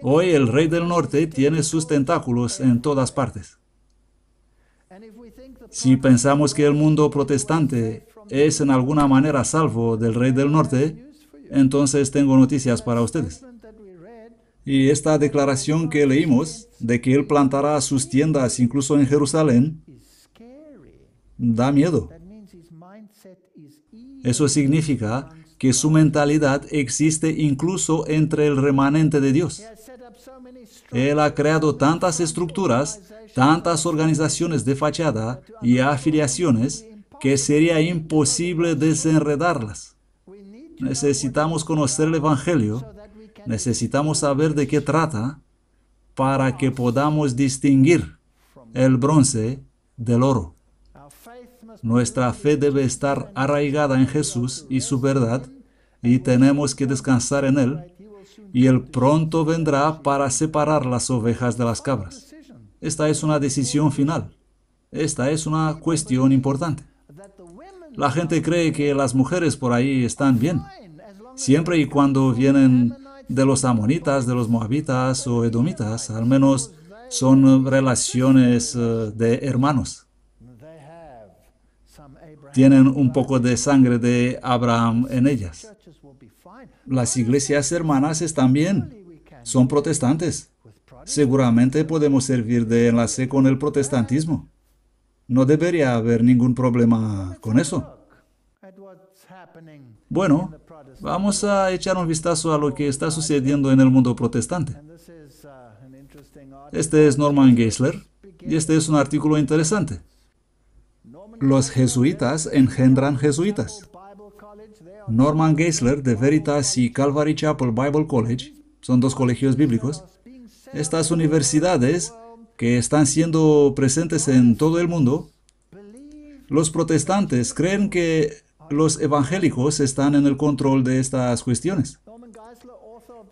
Hoy el rey del norte tiene sus tentáculos en todas partes. Si pensamos que el mundo protestante es en alguna manera salvo del rey del norte, entonces tengo noticias para ustedes. Y esta declaración que leímos, de que él plantará sus tiendas incluso en Jerusalén, da miedo. Eso significa que su mentalidad existe incluso entre el remanente de Dios. Él ha creado tantas estructuras, tantas organizaciones de fachada y afiliaciones que sería imposible desenredarlas. Necesitamos conocer el Evangelio, necesitamos saber de qué trata para que podamos distinguir el bronce del oro. Nuestra fe debe estar arraigada en Jesús y su verdad, y tenemos que descansar en Él, y Él pronto vendrá para separar las ovejas de las cabras. Esta es una decisión final. Esta es una cuestión importante. La gente cree que las mujeres por ahí están bien, siempre y cuando vienen de los amonitas, de los moabitas o edomitas, al menos son relaciones de hermanos. Tienen un poco de sangre de Abraham en ellas. Las iglesias hermanas están bien, son protestantes. Seguramente podemos servir de enlace con el protestantismo. No debería haber ningún problema con eso. Bueno, vamos a echar un vistazo a lo que está sucediendo en el mundo protestante. Este es Norman Geisler, y este es un artículo interesante. Los jesuitas engendran jesuitas. Norman Geisler de Veritas y Calvary Chapel Bible College son dos colegios bíblicos. Estas universidades que están siendo presentes en todo el mundo, los protestantes creen que los evangélicos están en el control de estas cuestiones.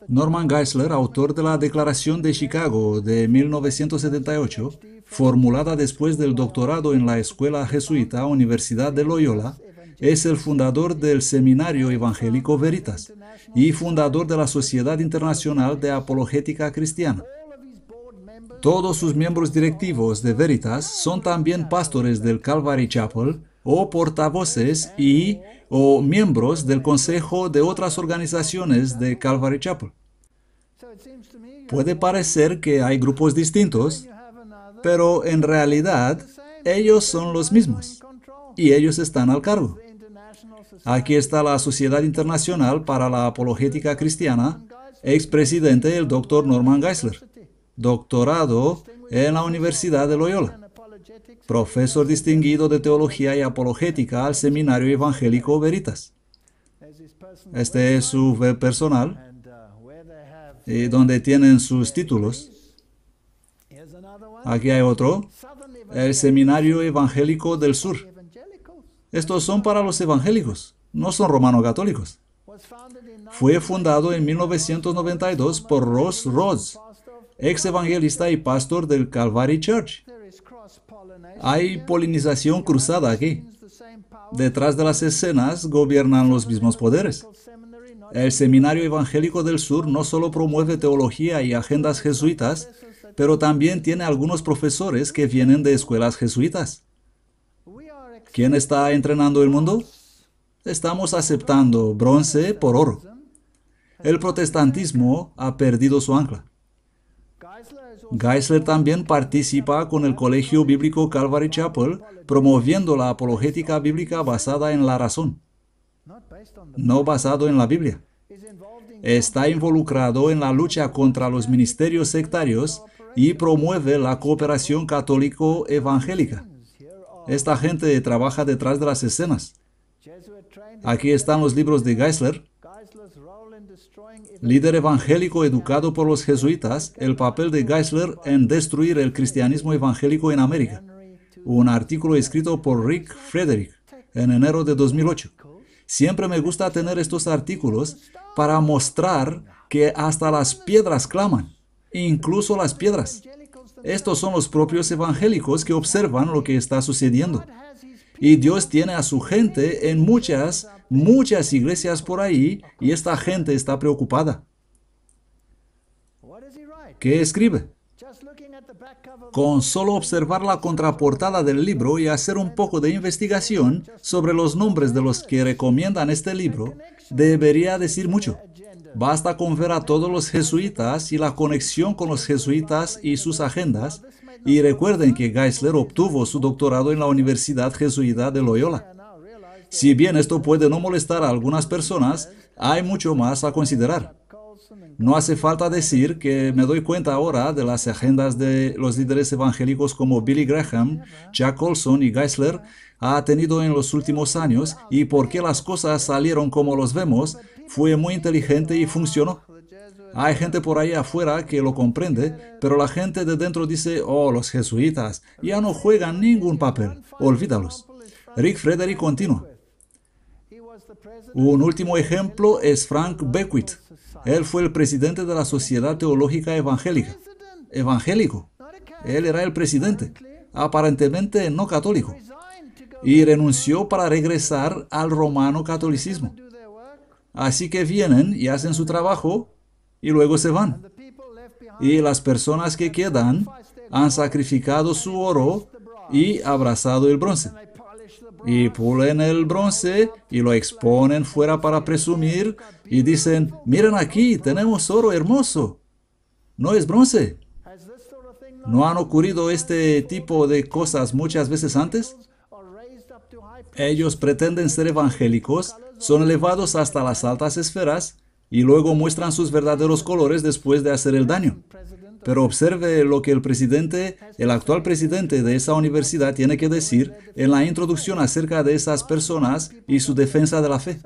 Norman Geisler, autor de la Declaración de Chicago de 1978, formulada después del doctorado en la Escuela Jesuita Universidad de Loyola, es el fundador del Seminario Evangélico Veritas y fundador de la Sociedad Internacional de Apologética Cristiana. Todos sus miembros directivos de Veritas son también pastores del Calvary Chapel o portavoces o miembros del consejo de otras organizaciones de Calvary Chapel. Puede parecer que hay grupos distintos, pero en realidad ellos son los mismos y ellos están al cargo. Aquí está la Sociedad Internacional para la Apologética Cristiana, expresidente el Dr. Norman Geisler, doctorado en la Universidad de Loyola, profesor distinguido de Teología y Apologética al Seminario Evangélico Veritas. Este es su web personal, donde tienen sus títulos. Aquí hay otro, el Seminario Evangélico del Sur. Estos son para los evangélicos, no son romano-católicos. Fue fundado en 1992 por Ross Rhodes, ex evangelista y pastor del Calvary Church. Hay polinización cruzada aquí. Detrás de las escenas gobiernan los mismos poderes. El Seminario Evangélico del Sur no solo promueve teología y agendas jesuitas, pero también tiene algunos profesores que vienen de escuelas jesuitas. ¿Quién está entrenando el mundo? Estamos aceptando bronce por oro. El protestantismo ha perdido su ancla. Geisler también participa con el Colegio Bíblico Calvary Chapel, promoviendo la apologética bíblica basada en la razón, no basado en la Biblia. Está involucrado en la lucha contra los ministerios sectarios y promueve la cooperación católico-evangélica. Esta gente trabaja detrás de las escenas. Aquí están los libros de Geisler. Líder evangélico educado por los jesuitas, el papel de Geisler en destruir el cristianismo evangélico en América. Un artículo escrito por Rick Frederick en enero de 2008. Siempre me gusta tener estos artículos para mostrar que hasta las piedras claman, incluso las piedras. Estos son los propios evangélicos que observan lo que está sucediendo. Y Dios tiene a su gente en muchas iglesias por ahí, y esta gente está preocupada. ¿Qué escribe? Con solo observar la contraportada del libro y hacer un poco de investigación sobre los nombres de los que recomiendan este libro, debería decir mucho. Basta con ver a todos los jesuitas y la conexión con los jesuitas y sus agendas, y recuerden que Geisler obtuvo su doctorado en la Universidad Jesuita de Loyola. Si bien esto puede no molestar a algunas personas, hay mucho más a considerar. No hace falta decir que me doy cuenta ahora de las agendas de los líderes evangélicos como Billy Graham, Jack Olson y Geisler ha tenido en los últimos años, y por qué las cosas salieron como los vemos. Fue muy inteligente y funcionó. Hay gente por ahí afuera que lo comprende, pero la gente de dentro dice: oh, los jesuitas ya no juegan ningún papel, olvídalos. Rick Frederick continúa. Un último ejemplo es Frank Beckwith. Él fue el presidente de la Sociedad Teológica Evangélica. Evangélico. Él era el presidente, aparentemente no católico, y renunció para regresar al romano catolicismo. Así que vienen y hacen su trabajo y luego se van. Y las personas que quedan han sacrificado su oro y abrazado el bronce. Y pulen el bronce y lo exponen fuera para presumir y dicen: miren aquí, tenemos oro hermoso. No es bronce. ¿No han ocurrido este tipo de cosas muchas veces antes? Ellos pretenden ser evangélicos, son elevados hasta las altas esferas y luego muestran sus verdaderos colores después de hacer el daño. Pero observe lo que el actual presidente de esa universidad tiene que decir en la introducción acerca de esas personas y su defensa de la fe.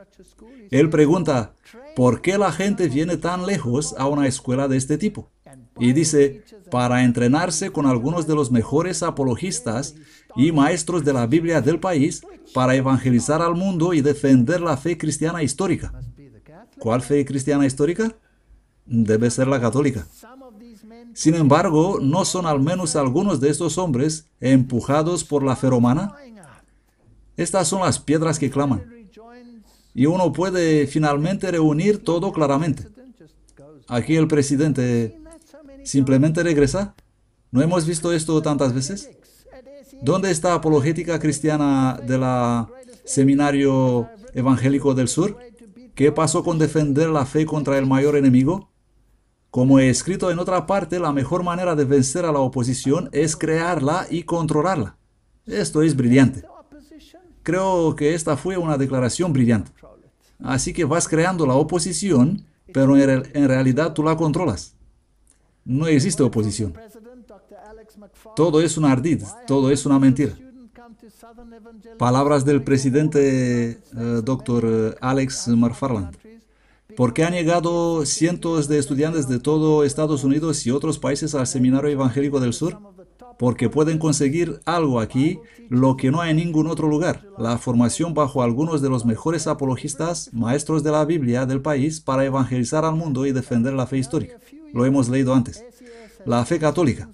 Él pregunta: ¿por qué la gente viene tan lejos a una escuela de este tipo? Y dice: para entrenarse con algunos de los mejores apologistas y maestros de la Biblia del país, para evangelizar al mundo y defender la fe cristiana histórica. ¿Cuál fe cristiana histórica? Debe ser la católica. Sin embargo, ¿no son al menos algunos de estos hombres empujados por la fe romana? Estas son las piedras que claman. Y uno puede finalmente reunir todo claramente. Aquí el presidente simplemente regresa. ¿No hemos visto esto tantas veces? ¿Dónde está apologética cristiana de la Seminario Evangélico del Sur? ¿Qué pasó con defender la fe contra el mayor enemigo? Como he escrito en otra parte, la mejor manera de vencer a la oposición es crearla y controlarla. Esto es brillante. Creo que esta fue una declaración brillante. Así que vas creando la oposición, pero en realidad tú la controlas. No existe oposición. Todo es un ardid, todo es una mentira. Palabras del presidente Dr. Alex McFarland. ¿Por qué han llegado cientos de estudiantes de todo Estados Unidos y otros países al Seminario Evangélico del Sur? Porque pueden conseguir algo aquí, lo que no hay en ningún otro lugar: la formación bajo algunos de los mejores apologistas, maestros de la Biblia del país, para evangelizar al mundo y defender la fe histórica. Lo hemos leído antes. La fe católica.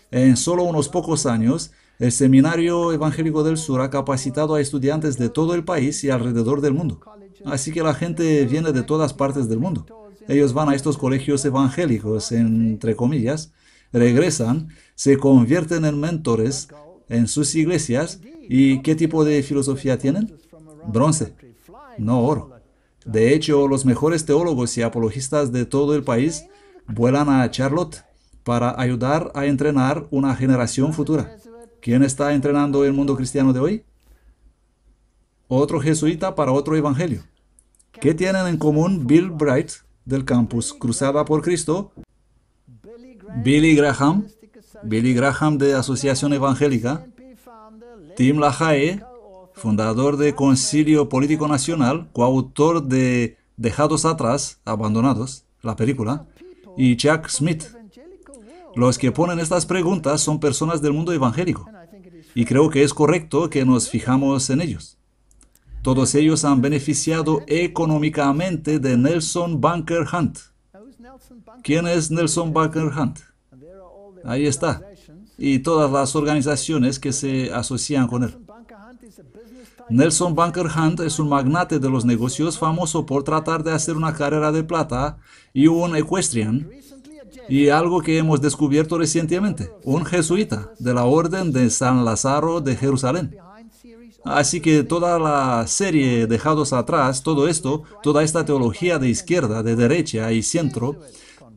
En solo unos pocos años, el Seminario Evangélico del Sur ha capacitado a estudiantes de todo el país y alrededor del mundo. Así que la gente viene de todas partes del mundo. Ellos van a estos colegios evangélicos, entre comillas, regresan, se convierten en mentores en sus iglesias. ¿Y qué tipo de filosofía tienen? Bronce. no oro. De hecho, los mejores teólogos y apologistas de todo el país vuelan a Charlotte para ayudar a entrenar una generación futura. ¿Quién está entrenando el mundo cristiano de hoy? Otro jesuita para otro evangelio. ¿Qué tienen en común Bill Bright del campus Cruzada por Cristo, Billy Graham de Asociación Evangélica, Tim LaHaye, fundador de Concilio Político Nacional, coautor de Dejados Atrás, Abandonados, la película, y Chuck Smith? Los que ponen estas preguntas son personas del mundo evangélico, y creo que es correcto que nos fijamos en ellos. Todos ellos han beneficiado económicamente de Nelson Bunker Hunt. ¿Quién es Nelson Bunker Hunt? Ahí está. Y todas las organizaciones que se asocian con él. Nelson Bunker Hunt es un magnate de los negocios famoso por tratar de hacer una carrera de plata y un equestrian. Y algo que hemos descubierto recientemente, un jesuita de la Orden de San Lázaro de Jerusalén. Así que toda la serie Dejados Atrás, todo esto, toda esta teología de izquierda, de derecha y centro,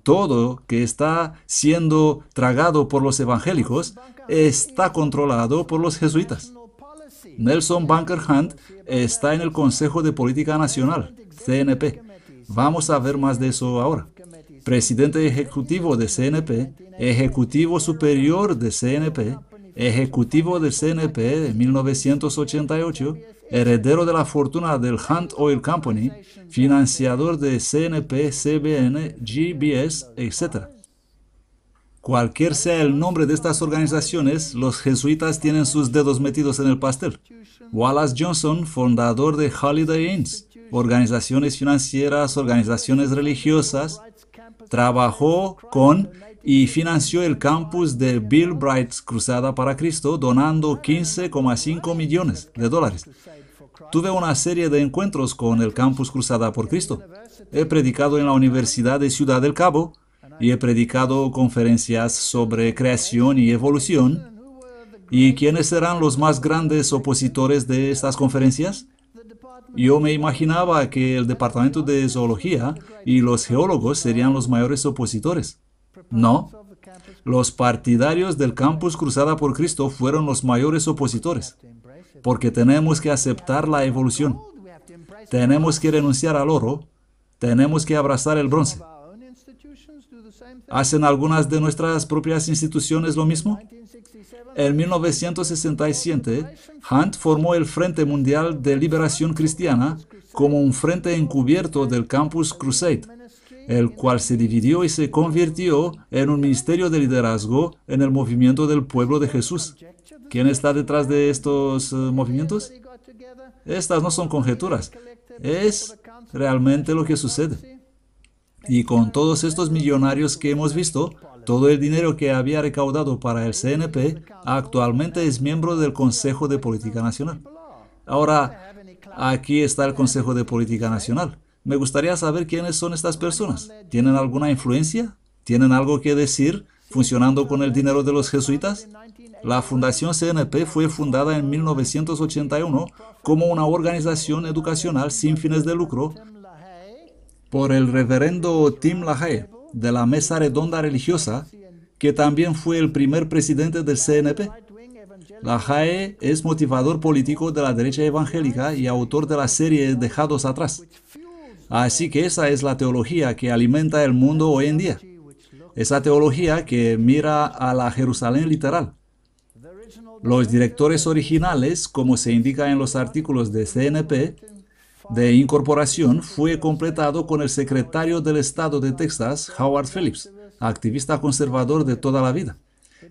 todo que está siendo tragado por los evangélicos, está controlado por los jesuitas. Nelson Bunker Hunt está en el Consejo de Política Nacional, CNP. Vamos a ver más de eso ahora. Presidente ejecutivo de CNP, ejecutivo superior de CNP, ejecutivo del CNP de 1988, heredero de la fortuna del Hunt Oil Company, financiador de CNP, CBN, GBS, etc. Cualquier sea el nombre de estas organizaciones, los jesuitas tienen sus dedos metidos en el pastel. Wallace Johnson, fundador de Holiday Inns, organizaciones financieras, organizaciones religiosas, trabajó con y financió el campus de Bill Bright's Cruzada para Cristo, donando $15,5 millones. Tuve una serie de encuentros con el campus Cruzada por Cristo. He predicado en la Universidad de Ciudad del Cabo y he predicado conferencias sobre creación y evolución. ¿Y quiénes serán los más grandes opositores de estas conferencias? Yo me imaginaba que el departamento de zoología y los geólogos serían los mayores opositores. No, los partidarios del campus Cruzada por Cristo fueron los mayores opositores, porque tenemos que aceptar la evolución. Tenemos que renunciar al oro, tenemos que abrazar el bronce. ¿Hacen algunas de nuestras propias instituciones lo mismo? En 1967, Hunt formó el Frente Mundial de Liberación Cristiana como un frente encubierto del Campus Crusade, el cual se dividió y se convirtió en un ministerio de liderazgo en el movimiento del pueblo de Jesús. ¿Quién está detrás de estos movimientos? Estas no son conjeturas, es realmente lo que sucede. Y con todos estos millonarios que hemos visto, todo el dinero que había recaudado para el CNP actualmente es miembro del Consejo de Política Nacional. Ahora, aquí está el Consejo de Política Nacional. Me gustaría saber quiénes son estas personas. ¿Tienen alguna influencia? ¿Tienen algo que decir funcionando con el dinero de los jesuitas? La Fundación CNP fue fundada en 1981 como una organización educacional sin fines de lucro por el reverendo Tim LaHaye de la Mesa Redonda Religiosa, que también fue el primer presidente del CNP. LaHaye es motivador político de la derecha evangélica y autor de la serie Dejados Atrás. Así que esa es la teología que alimenta el mundo hoy en día. Esa teología que mira a la Jerusalén literal. Los directores originales, como se indica en los artículos de CNP, de incorporación, fue completado con el secretario del Estado de Texas, Howard Phillips, activista conservador de toda la vida.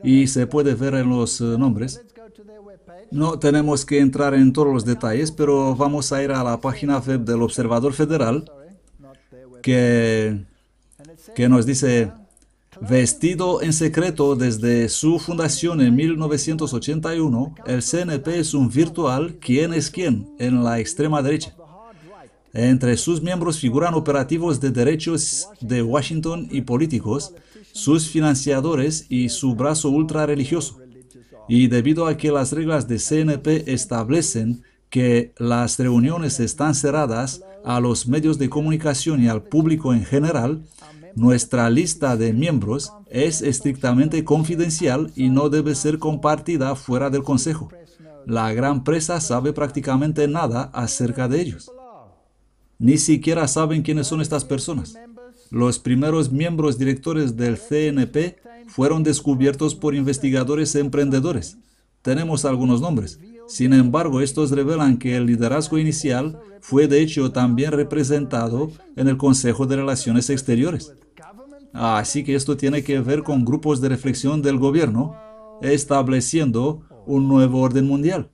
Y se puede ver en los nombres. No tenemos que entrar en todos los detalles, pero vamos a ir a la página web del Observador Federal, que nos dice: vestido en secreto desde su fundación en 1981, el CNP es un virtual quién es quién en la extrema derecha. Entre sus miembros figuran operativos de derechos de Washington y políticos, sus financiadores y su brazo ultra religioso. Y debido a que las reglas de CNP establecen que las reuniones están cerradas a los medios de comunicación y al público en general, nuestra lista de miembros es estrictamente confidencial y no debe ser compartida fuera del consejo. La gran presa sabe prácticamente nada acerca de ellos. Ni siquiera saben quiénes son estas personas. Los primeros miembros directores del CNP fueron descubiertos por investigadores emprendedores. Tenemos algunos nombres. Sin embargo, estos revelan que el liderazgo inicial fue de hecho también representado en el Consejo de Relaciones Exteriores. Así que esto tiene que ver con grupos de reflexión del gobierno, estableciendo un nuevo orden mundial.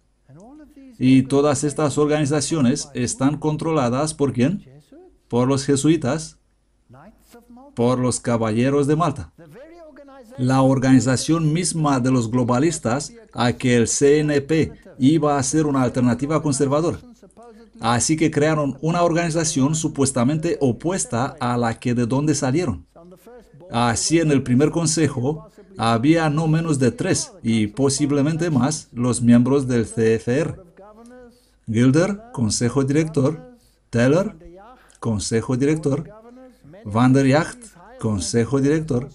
Y todas estas organizaciones están controladas ¿por quién? Por los jesuitas, por los caballeros de Malta. La organización misma de los globalistas a que el CNP iba a ser una alternativa conservadora. Así que crearon una organización supuestamente opuesta a la que de donde salieron. Así en el primer consejo había no menos de 3 y posiblemente más los miembros del CFR. Gilder, consejo director; Teller, consejo director; Van der Yacht, consejo director.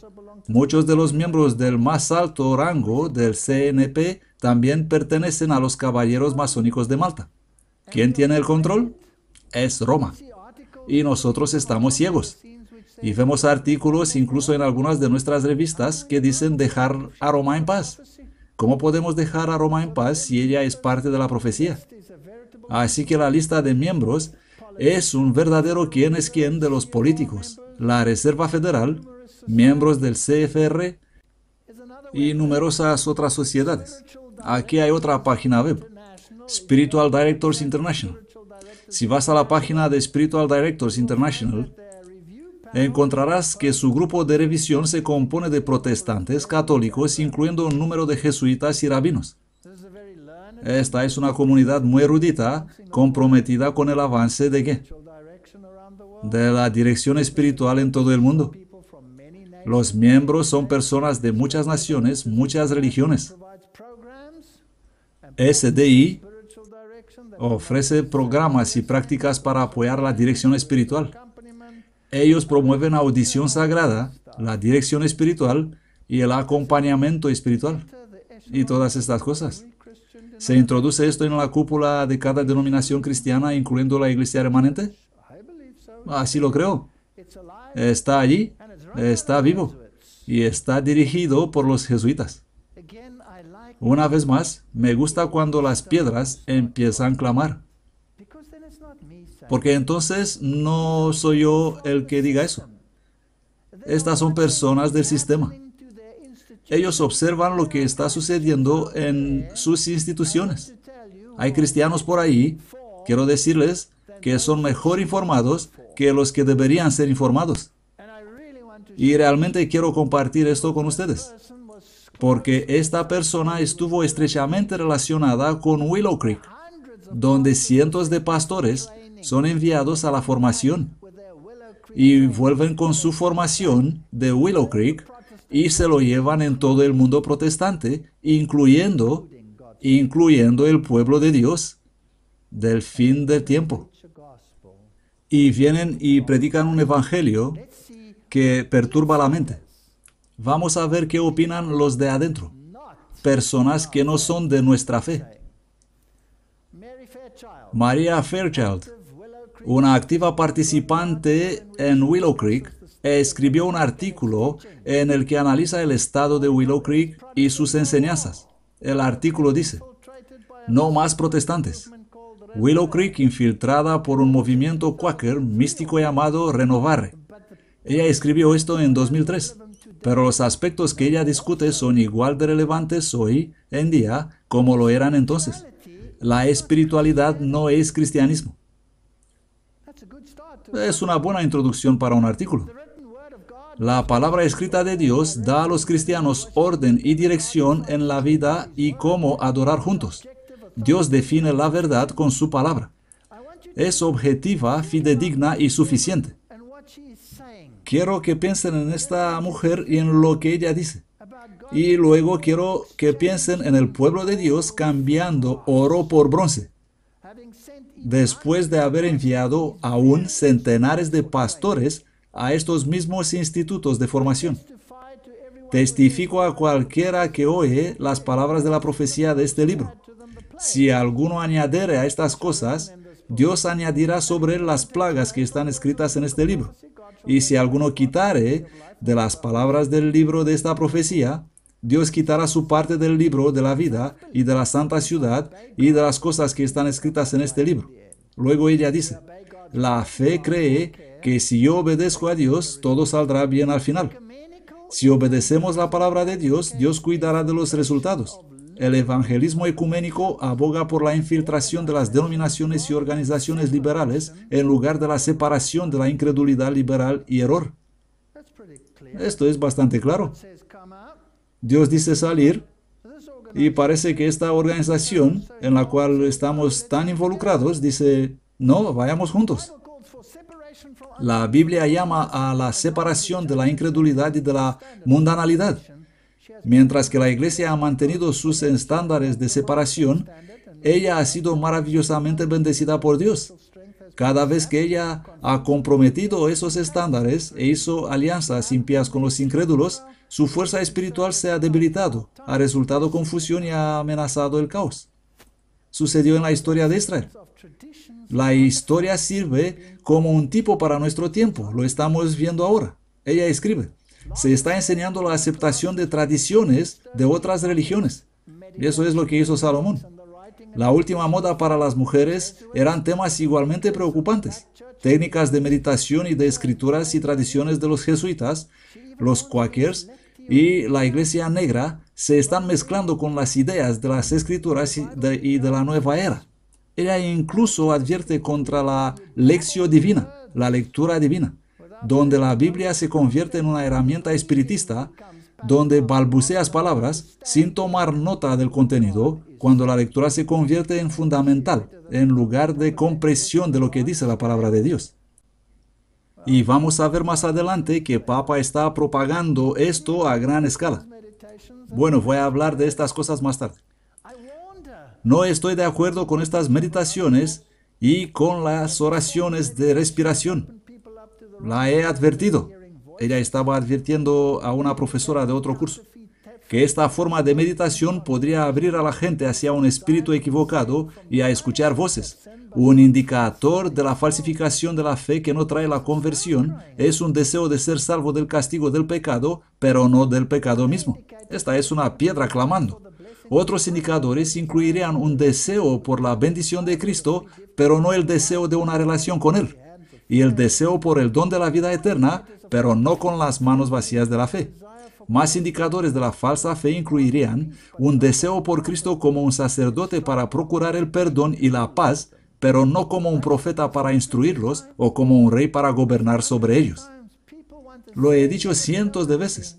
Muchos de los miembros del más alto rango del CNP también pertenecen a los caballeros masónicos de Malta. ¿Quién tiene el control? Es Roma. Y nosotros estamos ciegos. Y vemos artículos incluso en algunas de nuestras revistas que dicen dejar a Roma en paz. ¿Cómo podemos dejar a Roma en paz si ella es parte de la profecía? Así que la lista de miembros es un verdadero quién es quién de los políticos, la Reserva Federal, miembros del CFR y numerosas otras sociedades. Aquí hay otra página web, Spiritual Directors International. Si vas a la página de Spiritual Directors International, encontrarás que su grupo de revisión se compone de protestantes, católicos, incluyendo un número de jesuitas y rabinos. Esta es una comunidad muy erudita, comprometida con el avance de ¿qué? De la dirección espiritual en todo el mundo. Los miembros son personas de muchas naciones, muchas religiones. SDI ofrece programas y prácticas para apoyar la dirección espiritual. Ellos promueven audición sagrada, la dirección espiritual y el acompañamiento espiritual. Y todas estas cosas. ¿Se introduce esto en la cúpula de cada denominación cristiana, incluyendo la iglesia remanente? Así lo creo. Está allí, está vivo y está dirigido por los jesuitas. Una vez más, me gusta cuando las piedras empiezan a clamar. Porque entonces no soy yo el que diga eso. Estas son personas del sistema. Ellos observan lo que está sucediendo en sus instituciones. Hay cristianos por ahí, quiero decirles, que son mejor informados que los que deberían ser informados. Y realmente quiero compartir esto con ustedes. Porque esta persona estuvo estrechamente relacionada con Willow Creek, donde cientos de pastores son enviados a la formación y vuelven con su formación de Willow Creek y se lo llevan en todo el mundo protestante, incluyendo el pueblo de Dios del fin del tiempo. Y vienen y predican un evangelio que perturba la mente. Vamos a ver qué opinan los de adentro, personas que no son de nuestra fe. Maria Fairchild, una activa participante en Willow Creek, escribió un artículo en el que analiza el estado de Willow Creek y sus enseñanzas. El artículo dice: no más protestantes. Willow Creek infiltrada por un movimiento Quaker místico llamado Renovare. Ella escribió esto en 2003, pero los aspectos que ella discute son igual de relevantes hoy en día como lo eran entonces. La espiritualidad no es cristianismo. Es una buena introducción para un artículo. La palabra escrita de Dios da a los cristianos orden y dirección en la vida y cómo adorar juntos. Dios define la verdad con su palabra. Es objetiva, fidedigna y suficiente. Quiero que piensen en esta mujer y en lo que ella dice. Y luego quiero que piensen en el pueblo de Dios cambiando oro por bronce. después de haber enviado aún centenares de pastores a estos mismos institutos de formación. Testifico a cualquiera que oye las palabras de la profecía de este libro. Si alguno añadiere a estas cosas, Dios añadirá sobre él las plagas que están escritas en este libro. Y si alguno quitare de las palabras del libro de esta profecía, Dios quitará su parte del libro de la vida y de la santa ciudad y de las cosas que están escritas en este libro. Luego ella dice, la fe cree que si yo obedezco a Dios, todo saldrá bien al final. Si obedecemos la palabra de Dios, Dios cuidará de los resultados. El evangelismo ecuménico aboga por la infiltración de las denominaciones y organizaciones liberales en lugar de la separación de la incredulidad liberal y error. Esto es bastante claro. Dios dice salir, y parece que esta organización en la cual estamos tan involucrados dice, no, vayamos juntos. La Biblia llama a la separación de la incredulidad y de la mundanalidad. Mientras que la Iglesia ha mantenido sus estándares de separación, ella ha sido maravillosamente bendecida por Dios. Cada vez que ella ha comprometido esos estándares e hizo alianzas impías con los incrédulos, su fuerza espiritual se ha debilitado, ha resultado confusión y ha amenazado el caos. Sucedió en la historia de Israel. La historia sirve como un tipo para nuestro tiempo. Lo estamos viendo ahora. Ella escribe, se está enseñando la aceptación de tradiciones de otras religiones. Y eso es lo que hizo Salomón. La última moda para las mujeres eran temas igualmente preocupantes. Técnicas de meditación y de escrituras y tradiciones de los jesuitas, los Quakers y la Iglesia Negra se están mezclando con las ideas de las escrituras y de la nueva era. Ella incluso advierte contra la lección divina, la lectura divina, donde la Biblia se convierte en una herramienta espiritista, donde balbuceas palabras sin tomar nota del contenido, cuando la lectura se convierte en fundamental, en lugar de compresión de lo que dice la palabra de Dios. Y vamos a ver más adelante que Papa está propagando esto a gran escala. Bueno, voy a hablar de estas cosas más tarde. No estoy de acuerdo con estas meditaciones y con las oraciones de respiración. La he advertido. Ella estaba advirtiendo a una profesora de otro curso que esta forma de meditación podría abrir a la gente hacia un espíritu equivocado y a escuchar voces. Un indicador de la falsificación de la fe que no trae la conversión es un deseo de ser salvo del castigo del pecado, pero no del pecado mismo. Esta es una piedra clamando. Otros indicadores incluirían un deseo por la bendición de Cristo, pero no el deseo de una relación con Él, y el deseo por el don de la vida eterna, pero no con las manos vacías de la fe. Más indicadores de la falsa fe incluirían un deseo por Cristo como un sacerdote para procurar el perdón y la paz, pero no como un profeta para instruirlos o como un rey para gobernar sobre ellos. Lo he dicho cientos de veces.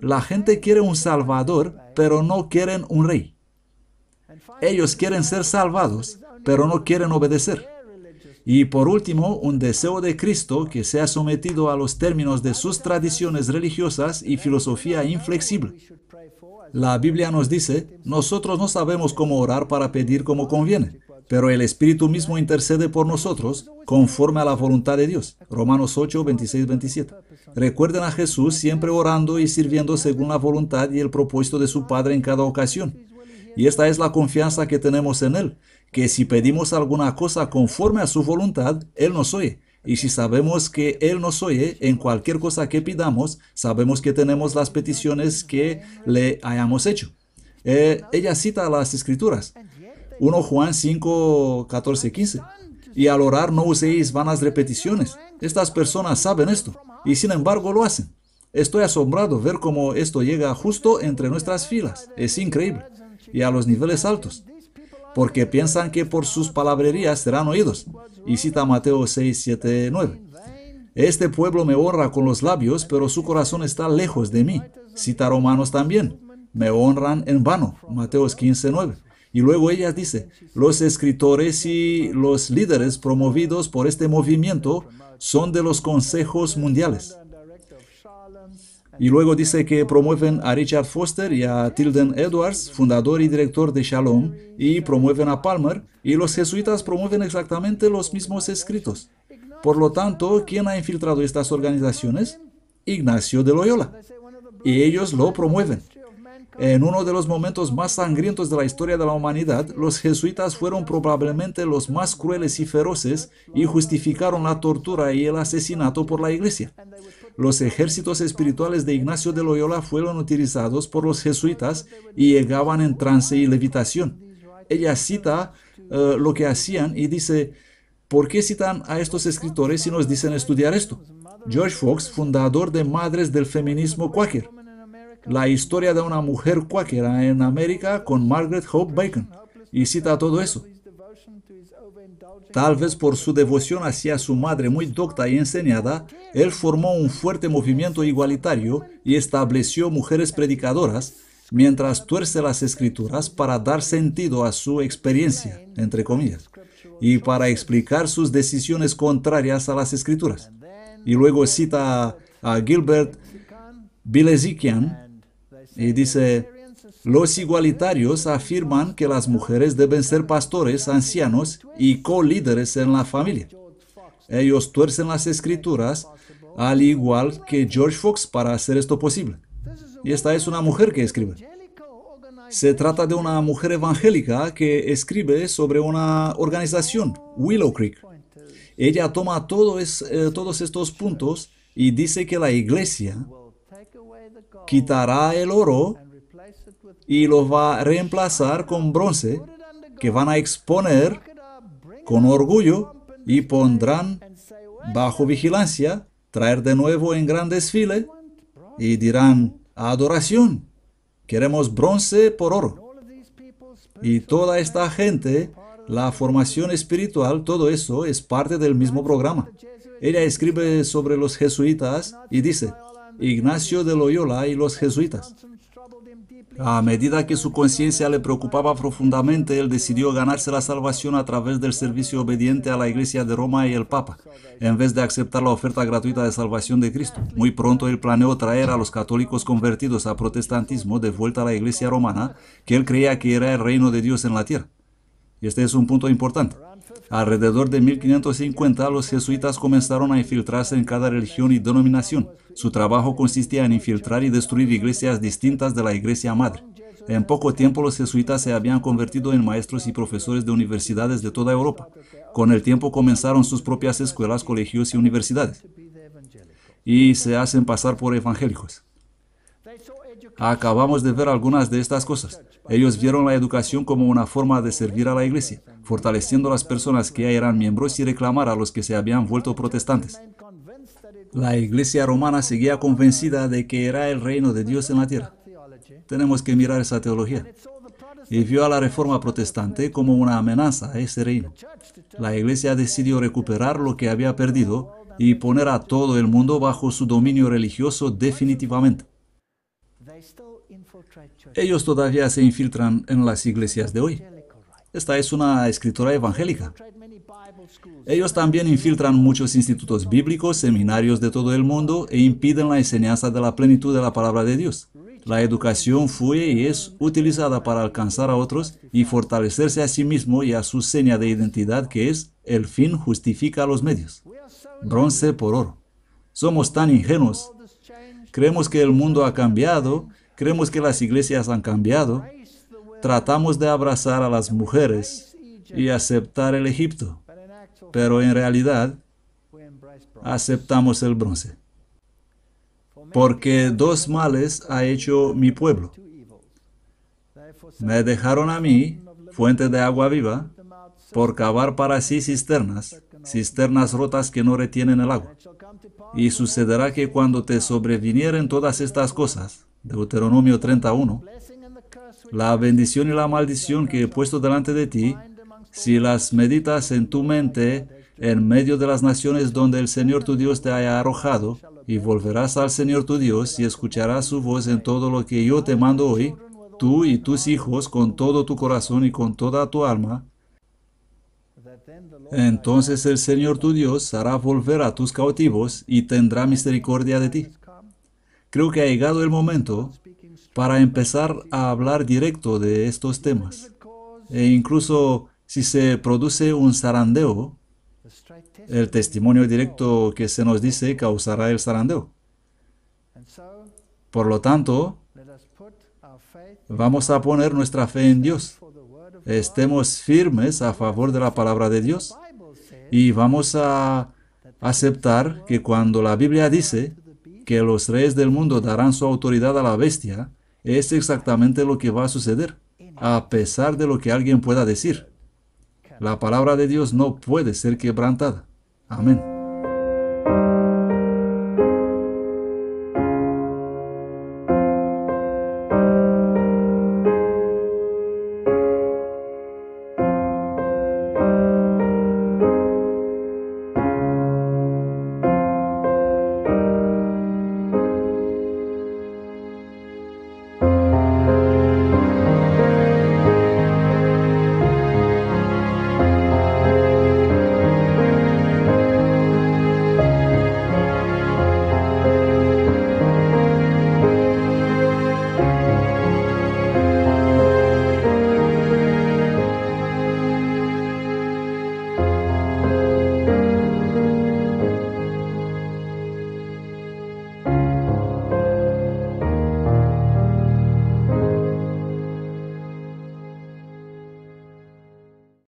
La gente quiere un salvador, pero no quieren un rey. Ellos quieren ser salvados, pero no quieren obedecer. Y por último, un deseo de Cristo que sea sometido a los términos de sus tradiciones religiosas y filosofía inflexible. La Biblia nos dice, nosotros no sabemos cómo orar para pedir como conviene, pero el Espíritu mismo intercede por nosotros conforme a la voluntad de Dios. Romanos 8, 26, 27. Recuerden a Jesús siempre orando y sirviendo según la voluntad y el propósito de su Padre en cada ocasión. Y esta es la confianza que tenemos en Él, que si pedimos alguna cosa conforme a su voluntad, Él nos oye. Y si sabemos que Él nos oye en cualquier cosa que pidamos, sabemos que tenemos las peticiones que le hayamos hecho. Ella cita las Escrituras. 1 Juan 5, 14, 15. Y al orar no uséis vanas repeticiones. Estas personas saben esto, y sin embargo lo hacen. Estoy asombrado ver cómo esto llega justo entre nuestras filas. Es increíble. Y a los niveles altos, porque piensan que por sus palabrerías serán oídos. Y cita Mateo 6, 7, 9. Este pueblo me honra con los labios, pero su corazón está lejos de mí. Cita Romanos también. Me honran en vano. Mateo 15, 9. Y luego ella dice, los escritores y los líderes promovidos por este movimiento son de los consejos mundiales. Y luego dice que promueven a Richard Foster y a Tilden Edwards, fundador y director de Shalom, y promueven a Palmer, y los jesuitas promueven exactamente los mismos escritos. Por lo tanto, ¿quién ha infiltrado estas organizaciones? Ignacio de Loyola. Y ellos lo promueven. En uno de los momentos más sangrientos de la historia de la humanidad, los jesuitas fueron probablemente los más crueles y feroces y justificaron la tortura y el asesinato por la iglesia. Los ejércitos espirituales de Ignacio de Loyola fueron utilizados por los jesuitas y llegaban en trance y levitación. Ella cita lo que hacían y dice, ¿por qué citan a estos escritores si nos dicen estudiar esto? George Fox, fundador de Madres del Feminismo Quaker. La historia de una mujer cuáquera en América con Margaret Hope Bacon. Y cita todo eso. Tal vez por su devoción hacia su madre muy docta y enseñada, él formó un fuerte movimiento igualitario y estableció mujeres predicadoras, mientras tuerce las escrituras para dar sentido a su experiencia, entre comillas, y para explicar sus decisiones contrarias a las escrituras. Y luego cita a Gilbert Bilezikian y dice, los igualitarios afirman que las mujeres deben ser pastores, ancianos y co-líderes en la familia. Ellos tuercen las escrituras al igual que George Fox para hacer esto posible. Y esta es una mujer que escribe. Se trata de una mujer evangélica que escribe sobre una organización, Willow Creek. Ella toma todos estos puntos y dice que la iglesia quitará el oro y lo va a reemplazar con bronce, que van a exponer con orgullo y pondrán bajo vigilancia, traer de nuevo en gran desfile y dirán, adoración, queremos bronce por oro. Y toda esta gente, la formación espiritual, todo eso es parte del mismo programa. Ella escribe sobre los jesuitas y dice, Ignacio de Loyola y los jesuitas. A medida que su conciencia le preocupaba profundamente, él decidió ganarse la salvación a través del servicio obediente a la Iglesia de Roma y el Papa, en vez de aceptar la oferta gratuita de salvación de Cristo. Muy pronto él planeó traer a los católicos convertidos al protestantismo de vuelta a la Iglesia romana, que él creía que era el reino de Dios en la tierra. Y este es un punto importante. Alrededor de 1550, los jesuitas comenzaron a infiltrarse en cada religión y denominación. Su trabajo consistía en infiltrar y destruir iglesias distintas de la iglesia madre. En poco tiempo, los jesuitas se habían convertido en maestros y profesores de universidades de toda Europa. Con el tiempo comenzaron sus propias escuelas, colegios y universidades. Y se hacen pasar por evangélicos. Acabamos de ver algunas de estas cosas. Ellos vieron la educación como una forma de servir a la iglesia, fortaleciendo a las personas que ya eran miembros y reclamar a los que se habían vuelto protestantes. La iglesia romana seguía convencida de que era el reino de Dios en la tierra. Tenemos que mirar esa teología. Y vio a la reforma protestante como una amenaza a ese reino. La iglesia decidió recuperar lo que había perdido y poner a todo el mundo bajo su dominio religioso definitivamente. Ellos todavía se infiltran en las iglesias de hoy. Esta es una escritora evangélica. Ellos también infiltran muchos institutos bíblicos, seminarios de todo el mundo e impiden la enseñanza de la plenitud de la palabra de Dios. La educación fue y es utilizada para alcanzar a otros y fortalecerse a sí mismo y a su seña de identidad, que es el fin justifica los medios. Bronce por oro. Somos tan ingenuos. Creemos que el mundo ha cambiado, creemos que las iglesias han cambiado. Tratamos de abrazar a las mujeres y aceptar el Egipto, pero en realidad aceptamos el bronce. Porque dos males ha hecho mi pueblo. Me dejaron a mí, fuente de agua viva, por cavar para sí cisternas, cisternas rotas que no retienen el agua. Y sucederá que cuando te sobrevinieren todas estas cosas, Deuteronomio 31, la bendición y la maldición que he puesto delante de ti, si las meditas en tu mente, en medio de las naciones donde el Señor tu Dios te haya arrojado, y volverás al Señor tu Dios y escucharás su voz en todo lo que yo te mando hoy, tú y tus hijos con todo tu corazón y con toda tu alma, entonces el Señor tu Dios hará volver a tus cautivos y tendrá misericordia de ti. creo que ha llegado el momento para empezar a hablar directo de estos temas. E incluso si se produce un zarandeo, el testimonio directo que se nos dice causará el zarandeo. Por lo tanto, vamos a poner nuestra fe en Dios. Estemos firmes a favor de la palabra de Dios y vamos a aceptar que cuando la Biblia dice que los reyes del mundo darán su autoridad a la bestia, es exactamente lo que va a suceder, a pesar de lo que alguien pueda decir. La palabra de Dios no puede ser quebrantada. Amén.